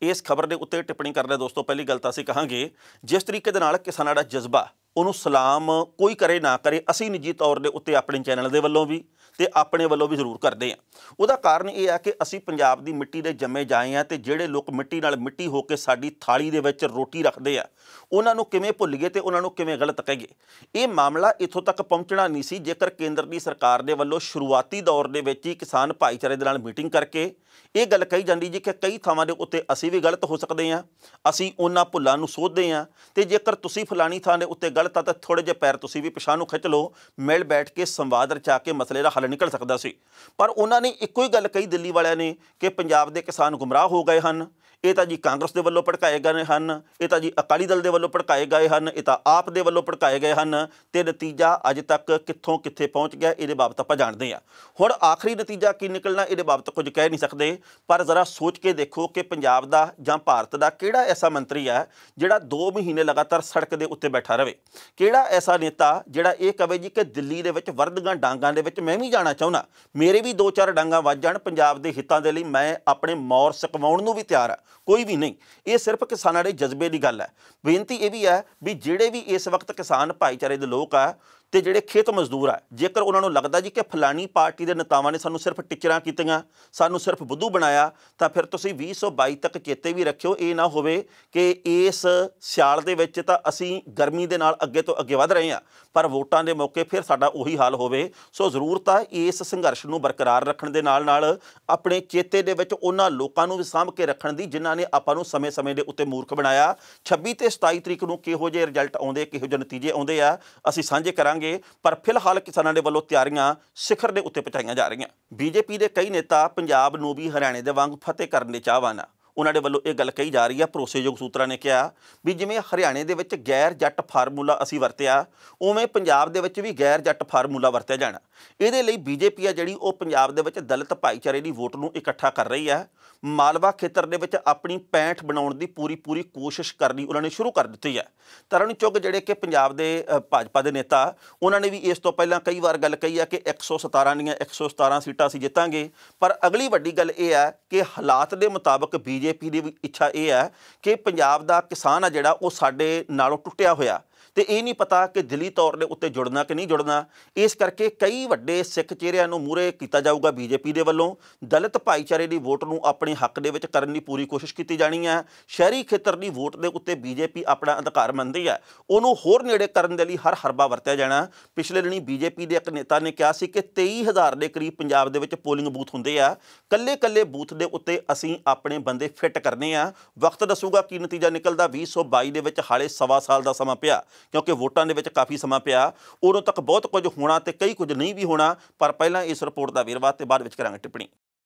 ਇਸ ਖਬਰ ਦੇ ਉੱਤੇ ਟਿੱਪਣੀ ਕਰਦੇ ਦੋਸਤੋ ਪਹਿਲੀ ਗੱਲ ਤਾਂ ਅਸੀਂ ਕਹਾਂਗੇ ਜਿਸ ਤਰੀਕੇ ਦੇ ਨਾਲ ਕਿਸਾਨਾਂ ਦਾ ਜਜ਼ਬਾ ਉਹਨੂੰ ਸਲਾਮ ਕੋਈ ਕਰੇ ਨਾ ਕਰੇ ਅਸੀਂ ਨਿੱਜੀ ਤੌਰ ਦੇ ਉੱਤੇ ਆਪਣੇ ਚੈਨਲ ਦੇ ਵੱਲੋਂ ਵੀ ਤੇ ਆਪਣੇ ਵੱਲੋਂ ਵੀ ਜ਼ਰੂਰ ਕਰਦੇ ਹਾਂ। ਉਹਦਾ ਕਾਰਨ ਇਹ ਹੈ ਕਿ ਅਸੀਂ ਪੰਜਾਬ ਦੀ ਮਿੱਟੀ ਦੇ ਜੰਮੇ ਜਾਏ ਹਾਂ ਤੇ ਜਿਹੜੇ ਲੋਕ ਮਿੱਟੀ ਨਾਲ ਮਿੱਟੀ ਹੋ ਕੇ ਸਾਡੀ ਥਾਲੀ ਦੇ ਵਿੱਚ ਰੋਟੀ ਰੱਖਦੇ ਆ ਉਹਨਾਂ ਨੂੰ ਕਿਵੇਂ ਭੁੱਲੀਏ ਤੇ ਉਹਨਾਂ ਨੂੰ ਕਿਵੇਂ ਗਲਤ ਕਹੀਏ। ਇਹ ਮਾਮਲਾ ਇੱਥੋਂ ਤੱਕ ਪਹੁੰਚਣਾ ਨਹੀਂ ਸੀ ਜੇਕਰ ਕੇਂਦਰ ਦੀ ਸਰਕਾਰ ਦੇ ਵੱਲੋਂ ਸ਼ੁਰੂਆਤੀ ਦੌਰ ਦੇ ਵਿੱਚ ਹੀ ਕਿਸਾਨ ਭਾਈਚਾਰੇ ਦੇ ਨਾਲ ਮੀਟਿੰਗ ਕਰਕੇ ਇਹ ਗੱਲ ਕਹੀ ਜਾਂਦੀ ਜੀ ਕਿ ਕਈ ਥਾਵਾਂ ਦੇ ਉੱਤੇ ਅਸੀਂ ਵੀ ਗਲਤ ਹੋ ਸਕਦੇ ਹਾਂ, ਅਸੀਂ ਉਹਨਾਂ ਭੁੱਲਾਂ ਨੂੰ ਸੋਧਦੇ ਹਾਂ ਤੇ ਜੇਕਰ ਤੁਸੀਂ ਫਲਾਣੀ ਥਾਂ ਦੇ ਉੱਤੇ ਗਲਤ ਆ ਤਾਂ ਥੋੜ੍ਹੇ ਜਿਹੇ ਪੈਰ ਤੁਸੀਂ ਵੀ ਪਿਛਾਂਹ ਨੂੰ ਖਿੱਚ ਲਓ, ਮਿਲ ਬੈਠ ਕੇ ਸੰਵਾਦ ਰਚਾ ਕੇ ਮਸਲੇ ਦਾ ਹੱਲ ਨਿਕਲ ਸਕਦਾ ਸੀ। ਪਰ ਉਹਨਾਂ ਨੇ ਇੱਕੋ ਹੀ ਗੱਲ ਕਹੀ ਦਿੱਲੀ ਵਾਲਿਆਂ ਨੇ ਕਿ ਪੰਜਾਬ ਦੇ ਕਿਸਾਨ ਗੁੰਮਰਾਹ ਹੋ ਗਏ ਹਨ, ਇਹ ਤਾਂ ਜੀ ਕਾਂਗਰਸ ਦੇ ਵੱਲੋਂ ਭੜਕਾਏ ਗਏ ਹਨ, ਇਹ ਤਾਂ ਜੀ ਅਕਾਲੀ ਦਲ ਦੇ ਵੱਲੋਂ ਭੜਕਾਏ ਗਏ ਹਨ, ਇਹ ਤਾਂ ਆਪ ਦੇ ਵੱਲੋਂ ਭੜਕਾਏ ਗਏ ਹਨ ਤੇ ਨਤੀਜਾ ਅੱਜ ਤੱਕ ਕਿੱਥੋਂ ਕਿੱਥੇ ਪਹੁੰਚ ਗਿਆ ਇਹਦੇ ਬਾਬਤ ਆਪਾਂ ਜਾਣਦੇ ਹਾਂ। ਹੁਣ ਆਖਰੀ ਨਤੀਜਾ ਕੀ ਨਿਕਲਣਾ ਇਹਦੇ ਬਾਬਤ ਕੁਝ ਕਹਿ ਨਹੀਂ ਸਕਦੇ ਪਰ ਜ਼ਰਾ ਸੋਚ ਕੇ ਦੇਖੋ ਕਿ ਪੰਜਾਬ ਦਾ ਜਾਂ ਭਾਰਤ ਦਾ ਕਿਹੜਾ ਐਸਾ ਮੰਤਰੀ ਹੈ ਜਿਹੜਾ 2 ਮਹੀਨੇ ਲਗਾਤਾਰ ਸੜਕ ਦੇ ਉੱਤੇ ਬੈਠਾ ਰਹੇ, ਕਿਹੜਾ ਐਸਾ ਨੇਤਾ ਜਿਹੜਾ ਇਹ ਕਵੇ ਜੀ ਕਿ ਦਿੱਲੀ ਦੇ ਵਿੱਚ ਵਰਦੀਆਂ ਡਾਂਗਾਂ ਦੇ ਵਿੱਚ ਮੈਂ ਵੀ ਜਾਣਾ ਚਾਹੁੰਦਾ, ਮੇਰੇ ਵੀ 2-4 ਡਾਂਗਾਂ ਵੱਜ ਜਾਣ ਪੰਜਾਬ ਦੇ ਹਿੱਤਾਂ ਦੇ ਲਈ ਮੈਂ ਆਪਣੇ ਮੌਰ ਸਕਵਾਉਣ ਨੂੰ ਵੀ ਤਿਆਰ ਹਾਂ। ਕੋਈ ਵੀ ਨਹੀਂ, ਇਹ ਸਿਰਫ ਕਿਸਾਨਾਂ ਦੇ ਜਜ਼ਬੇ ਦੀ ਗੱਲ ਹੈ। ਬੇਨਤੀ ਇਹ ਵੀ ਹੈ ਵੀ ਜਿਹੜੇ ਵੀ ਇਸ ਵਕਤ ਕਿਸਾਨ ਭਾਈਚਾਰੇ ਦੇ ਲੋਕ ਆ ਤੇ ਜਿਹੜੇ ਖੇਤ ਮਜ਼ਦੂਰ ਆ ਜੇਕਰ ਉਹਨਾਂ ਨੂੰ ਲੱਗਦਾ ਜੀ ਕਿ ਫਲਾਣੀ ਪਾਰਟੀ ਦੇ ਨੇਤਾਵਾਂ ਨੇ ਸਾਨੂੰ ਸਿਰਫ ਟਿਚਰਾਂ ਕੀਤੀਆਂ, ਸਾਨੂੰ ਸਿਰਫ ਬੁੱਧੂ ਬਣਾਇਆ ਤਾਂ ਫਿਰ ਤੁਸੀਂ 2022 ਤੱਕ ਚੇਤੇ ਵੀ ਰੱਖਿਓ ਇਹ ਨਾ ਹੋਵੇ ਕਿ ਇਸ ਸਿਆਲ ਦੇ ਵਿੱਚ ਤਾਂ ਅਸੀਂ ਗਰਮੀ ਦੇ ਨਾਲ ਅੱਗੇ ਤੋਂ ਅੱਗੇ ਵਧ ਰਹੇ ਹਾਂ ਪਰ ਵੋਟਾਂ ਦੇ ਮੌਕੇ ਫਿਰ ਸਾਡਾ ਉਹੀ ਹਾਲ ਹੋਵੇ। ਸੋ ਜ਼ਰੂਰਤ ਆ ਇਸ ਸੰਘਰਸ਼ ਨੂੰ ਬਰਕਰਾਰ ਰੱਖਣ ਦੇ ਨਾਲ ਆਪਣੇ ਚੇਤੇ ਦੇ ਵਿੱਚ ਉਹਨਾਂ ਲੋਕਾਂ ਨੂੰ ਵੀ ਸਾਂਭ ਕੇ ਰੱਖਣ ਦੀ ਜਿਨ੍ਹਾਂ ਨੇ ਆਪਾਂ ਨੂੰ ਸਮੇਂ-ਸਮੇਂ ਦੇ ਉੱਤੇ ਮੂਰਖ ਬਣਾਇਆ। 26 ਤੇ 27 ਤਰੀਕ ਨੂੰ ਕਿਹੋ ਜਿਹੇ ਰਿਜ਼ਲਟ ਆਉਂਦੇ, ਕਿਹੋ ਜਿਹੇ ਨਤੀਜੇ ਆਉਂਦੇ ਆ ਅਸੀਂ ਸਾਂਝੇ ਕਰਾਂਗੇ ਪਰ ਫਿਲਹਾਲ ਕਿਸਾਨਾਂ ਦੇ ਵੱਲੋਂ ਤਿਆਰੀਆਂ ਸਿਖਰ ਦੇ ਉੱਤੇ ਪਹੁੰਚਾਈਆਂ ਜਾ ਰਹੀਆਂ। ਬੀਜੇਪੀ ਦੇ ਕਈ ਨੇਤਾ ਪੰਜਾਬ ਨੂੰ ਵੀ ਹਰਿਆਣੇ ਦੇ ਵਾਂਗ ਫਤਿਹ ਕਰਨ ਦੇ ਚਾਹਵਾਨ ਆ। ਉਹਨਾਂ ਦੇ ਵੱਲੋਂ ਇਹ ਗੱਲ ਕਹੀ ਜਾ ਰਹੀ ਹੈ, ਭਰੋਸੇਯੋਗ ਸੂਤਰਾਂ ਨੇ ਕਿਹਾ ਵੀ ਜਿਵੇਂ ਹਰਿਆਣੇ ਦੇ ਵਿੱਚ ਗੈਰ ਜੱਟ ਫਾਰਮੂਲਾ ਅਸੀਂ ਵਰਤਿਆ ਉਵੇਂ ਪੰਜਾਬ ਦੇ ਵਿੱਚ ਵੀ ਗੈਰ ਜੱਟ ਫਾਰਮੂਲਾ ਵਰਤਿਆ ਜਾਣਾ। ਇਹਦੇ ਲਈ ਬੀਜੇਪੀ ਆ ਜਿਹੜੀ ਉਹ ਪੰਜਾਬ ਦੇ ਵਿੱਚ ਦਲਿਤ ਭਾਈਚਾਰੇ ਦੀ ਵੋਟ ਨੂੰ ਇਕੱਠਾ ਕਰ ਰਹੀ ਹੈ। ਮਾਲਵਾ ਖੇਤਰ ਦੇ ਵਿੱਚ ਆਪਣੀ ਪੈਂਠ ਬਣਾਉਣ ਦੀ ਪੂਰੀ ਕੋਸ਼ਿਸ਼ ਕਰਨੀ ਉਹਨਾਂ ਨੇ ਸ਼ੁਰੂ ਕਰ ਦਿੱਤੀ ਹੈ। ਤਰਨ ਚੁੱਗ ਜਿਹੜੇ ਕਿ ਪੰਜਾਬ ਦੇ ਭਾਜਪਾ ਦੇ ਨੇਤਾ ਉਹਨਾਂ ਨੇ ਵੀ ਇਸ ਤੋਂ ਪਹਿਲਾਂ ਕਈ ਵਾਰ ਗੱਲ ਕਹੀ ਹੈ ਕਿ 117 ਦੀਆਂ 117 ਸੀਟਾਂ ਅਸੀਂ ਜਿੱਤਾਂਗੇ ਪਰ ਅਗਲੀ ਵੱਡੀ ਗੱਲ ਇਹ ਹੈ ਕਿ ਹਾਲਾਤ ਦੇ ਮੁਤਾਬਕ ਬੀਜੇਪੀ ਦੀ ਇੱਛਾ ਇਹ ਹੈ ਕਿ ਪੰਜਾਬ ਦਾ ਕਿਸਾਨ ਆ ਜਿਹੜਾ ਉਹ ਸਾਡੇ ਨਾਲੋਂ ਟੁੱਟਿਆ ਹੋਇਆ ਤੇ ਇਹ ਨਹੀਂ ਪਤਾ ਕਿ ਦਿਲੀ ਤੌਰ ਦੇ ਉੱਤੇ ਜੁੜਨਾ ਕਿ ਨਹੀਂ ਜੁੜਨਾ। ਇਸ ਕਰਕੇ ਕਈ ਵੱਡੇ ਸਿੱਖ ਚਿਹਰਿਆਂ ਨੂੰ ਮੂਹਰੇ ਕੀਤਾ ਜਾਊਗਾ ਬੀਜੇਪੀ ਦੇ ਵੱਲੋਂ। ਦਲਿਤ ਭਾਈਚਾਰੇ ਦੀ ਵੋਟ ਨੂੰ ਆਪਣੇ ਹੱਕ ਦੇ ਵਿੱਚ ਕਰਨ ਦੀ ਪੂਰੀ ਕੋਸ਼ਿਸ਼ ਕੀਤੀ ਜਾਣੀ ਹੈ। ਸ਼ਹਿਰੀ ਖੇਤਰ ਦੀ ਵੋਟ ਦੇ ਉੱਤੇ ਬੀਜੇਪੀ ਆਪਣਾ ਅਧਿਕਾਰ ਮੰਨਦੀ ਹੈ, ਉਹਨੂੰ ਹੋਰ ਨੇੜੇ ਕਰਨ ਦੇ ਲਈ ਹਰ ਹਰਬਾ ਵਰਤਿਆ ਜਾਣਾ। ਪਿਛਲੇ ਦਿਨੀ ਬੀਜੇਪੀ ਦੇ ਇੱਕ ਨੇਤਾ ਨੇ ਕਿਹਾ ਸੀ ਕਿ 23,000 ਦੇ ਕਰੀਬ ਪੰਜਾਬ ਦੇ ਵਿੱਚ ਪੋਲਿੰਗ ਬੂਥ ਹੁੰਦੇ ਆ, ਕੱਲੇ ਬੂਥ ਦੇ ਉੱਤੇ ਅਸੀਂ ਆਪਣੇ ਬੰਦੇ ਫਿੱਟ ਕਰਨੇ ਆ। ਵਕਤ ਦੱਸੂਗਾ ਕੀ ਨਤੀਜਾ ਨਿਕਲਦਾ। 2022 ਦੇ ਵਿੱਚ ਹਾਲੇ 1.25 ਸਾਲ ਦਾ ਸਮਾਂ ਪਿਆ ਕਿਉਂਕਿ ਵੋਟਾਂ ਦੇ ਵਿੱਚ ਕਾਫੀ ਸਮਾਂ ਪਿਆ, ਉਦੋਂ ਤੱਕ ਬਹੁਤ ਕੁਝ ਹੋਣਾ ਤੇ ਕਈ ਕੁਝ ਨਹੀਂ ਵੀ ਹੋਣਾ। ਪਰ ਪਹਿਲਾਂ ਇਸ ਰਿਪੋਰਟ ਦਾ ਵੇਰਵਾ ਤੇ ਬਾਅਦ ਵਿੱਚ ਕਰਾਂਗੇ ਟਿੱਪਣੀ।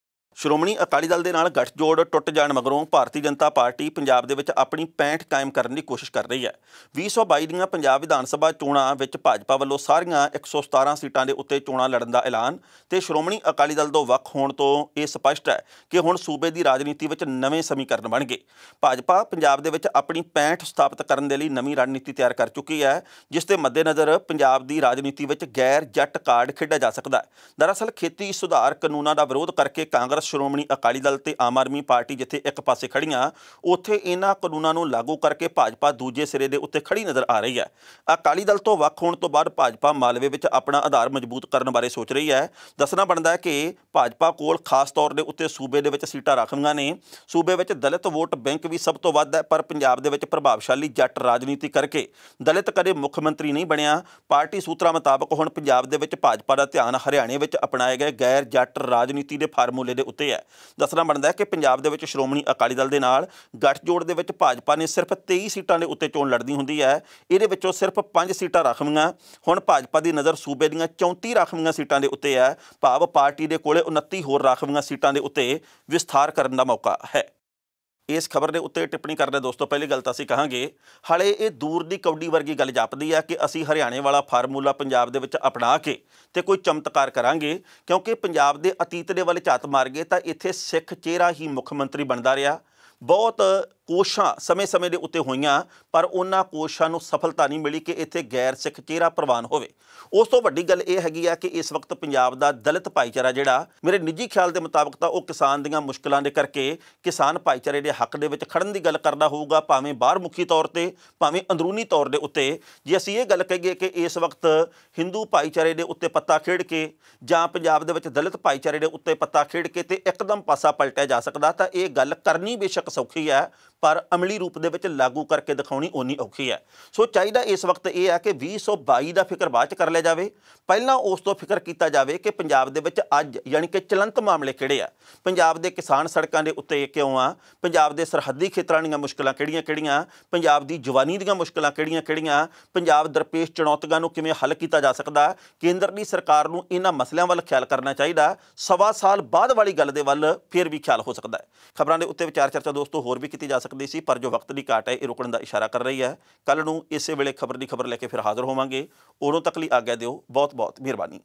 ਸ਼੍ਰੋਮਣੀ ਅਕਾਲੀ ਦਲ ਦੇ ਨਾਲ ਗੱਠਜੋੜ ਟੁੱਟ ਜਾਣ ਮਗਰੋਂ ਭਾਰਤੀ ਜਨਤਾ ਪਾਰਟੀ ਪੰਜਾਬ ਦੇ ਵਿੱਚ ਆਪਣੀ ਪੈਂਠ ਕਾਇਮ ਕਰਨ ਦੀ ਕੋਸ਼ਿਸ਼ ਕਰ ਰਹੀ ਹੈ। 2022 ਦੀਆਂ ਪੰਜਾਬ ਵਿਧਾਨ ਸਭਾ ਚੋਣਾਂ ਵਿੱਚ ਭਾਜਪਾ ਵੱਲੋਂ ਸਾਰੀਆਂ 117 ਸੀਟਾਂ ਦੇ ਉੱਤੇ ਚੋਣਾਂ ਲੜਨ ਦਾ ਐਲਾਨ ਤੇ ਸ਼੍ਰੋਮਣੀ ਅਕਾਲੀ ਦਲ ਤੋਂ ਵੱਖ ਹੋਣ ਤੋਂ ਇਹ ਸਪਸ਼ਟ ਹੈ ਕਿ ਹੁਣ ਸੂਬੇ ਦੀ ਰਾਜਨੀਤੀ ਵਿੱਚ ਨਵੇਂ ਸਮੀਕਰਨ ਬਣ ਗਏ। ਭਾਜਪਾ ਪੰਜਾਬ ਦੇ ਵਿੱਚ ਆਪਣੀ ਪੈਂਠ ਸਥਾਪਿਤ ਕਰਨ ਦੇ ਲਈ ਨਵੀਂ ਰਣਨੀਤੀ ਤਿਆਰ ਕਰ ਚੁੱਕੀ ਹੈ ਜਿਸ ਦੇ ਮੱਦੇਨਜ਼ਰ ਪੰਜਾਬ ਦੀ ਰਾਜਨੀਤੀ ਵਿੱਚ ਗੈਰ ਜੱਟ ਕਾਰਡ ਖੇਡਿਆ ਜਾ ਸਕਦਾ ਹੈ। ਦਰਅਸਲ ਖੇਤੀ ਸੁਧਾਰ ਕਾਨੂੰਨਾਂ ਦਾ ਵਿਰੋਧ ਕਰਕੇ ਕਾਂਗਰਸ, ਸ਼੍ਰੋਮਣੀ ਅਕਾਲੀ ਦਲ ਤੇ ਆਮ ਆਦਮੀ ਪਾਰਟੀ ਜਿੱਥੇ ਇੱਕ ਪਾਸੇ ਖੜੀਆਂ ਉੱਥੇ ਇਹਨਾਂ ਕਾਨੂੰਨਾਂ ਨੂੰ ਲਾਗੂ ਕਰਕੇ ਭਾਜਪਾ ਦੂਜੇ ਸਿਰੇ ਦੇ ਉੱਤੇ ਖੜੀ ਨਜ਼ਰ ਆ ਰਹੀ ਹੈ। ਅਕਾਲੀ ਦਲ ਤੋਂ ਵੱਖ ਹੋਣ ਤੋਂ ਬਾਅਦ ਭਾਜਪਾ ਮਾਲਵੇ ਵਿੱਚ ਆਪਣਾ ਆਧਾਰ ਮਜ਼ਬੂਤ ਕਰਨ ਬਾਰੇ ਸੋਚ ਰਹੀ ਹੈ। ਦੱਸਣਾ ਬਣਦਾ ਹੈ ਕਿ ਭਾਜਪਾ ਕੋਲ ਖਾਸ ਤੌਰ ਦੇ ਉੱਤੇ ਸੂਬੇ ਦੇ ਵਿੱਚ ਸੀਟਾਂ ਰੱਖਵੀਆਂ ਨੇ। ਸੂਬੇ ਵਿੱਚ ਦਲਿਤ ਵੋਟ ਬੈਂਕ ਵੀ ਸਭ ਤੋਂ ਵੱਧ ਹੈ ਪਰ ਪੰਜਾਬ ਦੇ ਵਿੱਚ ਪ੍ਰਭਾਵਸ਼ਾਲੀ ਜੱਟ ਰਾਜਨੀਤੀ ਕਰਕੇ ਦਲਿਤ ਕਦੇ ਮੁੱਖ ਮੰਤਰੀ ਨਹੀਂ ਬਣਿਆ। ਪਾਰਟੀ ਸੂਤਰਾਂ ਮੁਤਾਬਕ ਹੁਣ ਪੰਜਾਬ ਦੇ ਵਿੱਚ ਭਾਜਪਾ ਦਾ ਧਿਆਨ ਹਰਿਆਣੇ ਵਿੱਚ ਅਪਣਾਏ ਗਏ ਗੈਰ ਜੱਟ ਰਾਜਨੀਤੀ ਦੇ ਫਾਰਮੂਲੇ ਦੇ ਉੱਤੇ ਹੈ। ਦੱਸਣਾ ਬਣਦਾ ਹੈ ਕਿ ਪੰਜਾਬ ਦੇ ਵਿੱਚ ਸ਼੍ਰੋਮਣੀ ਅਕਾਲੀ ਦਲ ਦੇ ਨਾਲ ਗੱਠਜੋੜ ਦੇ ਵਿੱਚ ਭਾਜਪਾ ਨੇ ਸਿਰਫ 23 ਸੀਟਾਂ ਦੇ ਉੱਤੇ ਚੋਣ ਲੜਨੀ ਹੁੰਦੀ ਹੈ। ਇਹਦੇ ਵਿੱਚੋਂ ਸਿਰਫ 5 ਸੀਟਾਂ ਰਾਖਵੀਆਂ। ਹੁਣ ਭਾਜਪਾ ਦੀ ਨਜ਼ਰ ਸੂਬੇ ਦੀਆਂ 34 ਰਾਖਵੀਆਂ ਸੀਟਾਂ ਦੇ ਉੱਤੇ ਹੈ। ਭਾਵ ਪਾਰਟੀ ਦੇ ਕੋਲੇ 29 ਹੋਰ ਰਾਖਵੀਆਂ ਸੀਟਾਂ ਦੇ ਉੱਤੇ ਵਿਸਥਾਰ ਕਰਨ ਦਾ ਮੌਕਾ ਹੈ। ਇਸ ਖਬਰ ਦੇ ਉੱਤੇ ਟਿੱਪਣੀ ਕਰਦੇ ਦੋਸਤੋ ਪਹਿਲੀ ਗੱਲ ਤਾਂ ਅਸੀਂ ਕਹਾਂਗੇ ਹਾਲੇ ਇਹ ਦੂਰ ਦੀ ਕੌਡੀ ਵਰਗੀ ਗੱਲ ਜਾਪਦੀ ਆ ਕਿ ਅਸੀਂ ਹਰਿਆਣੇ ਵਾਲਾ ਫਾਰਮੂਲਾ ਪੰਜਾਬ ਦੇ ਵਿੱਚ ਅਪਣਾ ਕੇ ਤੇ ਕੋਈ ਚਮਤਕਾਰ ਕਰਾਂਗੇ, ਕਿਉਂਕਿ ਪੰਜਾਬ ਦੇ ਅਤੀਤ ਦੇ ਵੱਲ ਝਾਤ ਮਾਰ ਗਏ ਤਾਂ ਇੱਥੇ ਸਿੱਖ ਚਿਹਰਾ ਹੀ ਮੁੱਖ ਮੰਤਰੀ ਬਣਦਾ ਰਿਹਾ। ਬਹੁਤ ਕੋਸ਼ਾਂ ਸਮੇਂ-ਸਮੇਂ ਦੇ ਉੱਤੇ ਹੋਈਆਂ ਪਰ ਉਹਨਾਂ ਕੋਸ਼ਾਂ ਨੂੰ ਸਫਲਤਾ ਨਹੀਂ ਮਿਲੀ ਕਿ ਇੱਥੇ ਗੈਰ ਸਿੱਖ ਚਿਹਰਾ ਪ੍ਰਵਾਨ ਹੋਵੇ। ਉਸ ਤੋਂ ਵੱਡੀ ਗੱਲ ਇਹ ਹੈਗੀ ਆ ਕਿ ਇਸ ਵਕਤ ਪੰਜਾਬ ਦਾ ਦਲਿਤ ਭਾਈਚਾਰਾ ਜਿਹੜਾ ਮੇਰੇ ਨਿੱਜੀ ਖਿਆਲ ਦੇ ਮੁਤਾਬਕ ਤਾਂ ਉਹ ਕਿਸਾਨ ਦੀਆਂ ਮੁਸ਼ਕਲਾਂ ਦੇ ਕਰਕੇ ਕਿਸਾਨ ਭਾਈਚਾਰੇ ਦੇ ਹੱਕ ਦੇ ਵਿੱਚ ਖੜਨ ਦੀ ਗੱਲ ਕਰਦਾ ਹੋਊਗਾ, ਭਾਵੇਂ ਬਾਹਰ ਮੁਖੀ ਤੌਰ ਤੇ ਭਾਵੇਂ ਅੰਦਰੂਨੀ ਤੌਰ ਦੇ ਉੱਤੇ। ਜੇ ਅਸੀਂ ਇਹ ਗੱਲ ਕਹੀਏ ਕਿ ਇਸ ਵਕਤ ਹਿੰਦੂ ਭਾਈਚਾਰੇ ਦੇ ਉੱਤੇ ਪੱਤਾ ਖੇਡ ਕੇ ਜਾਂ ਪੰਜਾਬ ਦੇ ਵਿੱਚ ਦਲਿਤ ਭਾਈਚਾਰੇ ਦੇ ਉੱਤੇ ਪੱਤਾ ਖੇਡ ਕੇ ਤੇ ਇੱਕਦਮ ਪਾਸਾ ਪਲਟਿਆ ਜਾ ਸਕਦਾ, ਤਾਂ ਇਹ ਗੱਲ ਕਰਨੀ ਬੇਸ਼ੱਕ ਸੌਖੀ ਹੈ ਪਰ ਅਮਲੀ ਰੂਪ ਦੇ ਵਿੱਚ ਲਾਗੂ ਕਰਕੇ ਦਿਖਾਉਣੀ ਓਨੀ ਔਖੀ ਹੈ। ਸੋ ਚਾਹੀਦਾ ਇਸ ਵਕਤ ਇਹ ਹੈ ਕਿ 2022 ਦਾ ਫਿਕਰ ਬਾਅਦ 'ਚ ਕਰ ਲਿਆ ਜਾਵੇ, ਪਹਿਲਾਂ ਉਸ ਤੋਂ ਫਿਕਰ ਕੀਤਾ ਜਾਵੇ ਕਿ ਪੰਜਾਬ ਦੇ ਵਿੱਚ ਅੱਜ ਯਾਨੀ ਕਿ ਚਲੰਤ ਮਾਮਲੇ ਕਿਹੜੇ ਆ, ਪੰਜਾਬ ਦੇ ਕਿਸਾਨ ਸੜਕਾਂ ਦੇ ਉੱਤੇ ਕਿਉਂ ਆ, ਪੰਜਾਬ ਦੇ ਸਰਹੱਦੀ ਖੇਤਰਾਂ ਦੀਆਂ ਮੁਸ਼ਕਲਾਂ ਕਿਹੜੀਆਂ-ਕਿਹੜੀਆਂ, ਪੰਜਾਬ ਦੀ ਜਵਾਨੀ ਦੀਆਂ ਮੁਸ਼ਕਲਾਂ ਕਿਹੜੀਆਂ-ਕਿਹੜੀਆਂ, ਪੰਜਾਬ ਦਰਪੇਸ਼ ਚੁਣੌਤੀਆਂ ਨੂੰ ਕਿਵੇਂ ਹੱਲ ਕੀਤਾ ਜਾ ਸਕਦਾ। ਕੇਂਦਰ ਦੀ ਸਰਕਾਰ ਨੂੰ ਇਹਨਾਂ ਮਸਲਿਆਂ ਵੱਲ ਖਿਆਲ ਕਰਨਾ ਚਾਹੀਦਾ। ਸਵਾ ਸਾਲ ਬਾਅਦ ਵਾਲੀ ਗੱਲ ਦੇ ਵੱਲ ਫਿਰ ਵੀ ਖਿਆਲ ਹੋ ਸਕਦਾ ਹੈ। ਖਬਰਾਂ ਦੇ ਉੱਤੇ ਵਿਚਾਰ ਚਰਚਾ ਦੋਸਤੋ ਹੋਰ ਵੀ ਕੀਤੀ ਜਾ ਸਕਦੀ ਸੀ ਪਰ ਜੋ ਵਕਤ ਦੀ ਘਾਟ ਹੈ ਇਹ ਰੁਕਣ ਦਾ ਇਸ਼ਾਰਾ ਕਰ ਰਹੀ ਹੈ। ਕੱਲ੍ਹ ਨੂੰ ਇਸੇ ਵੇਲੇ ਖਬਰ ਦੀ ਖਬਰ ਲੈ ਕੇ ਫਿਰ ਹਾਜ਼ਰ ਹੋਵਾਂਗੇ। ਉਦੋਂ ਤੱਕ ਲਈ ਆਗਿਆ ਦਿਓ। ਬਹੁਤ ਬਹੁਤ ਮਿਹਰਬਾਨੀ।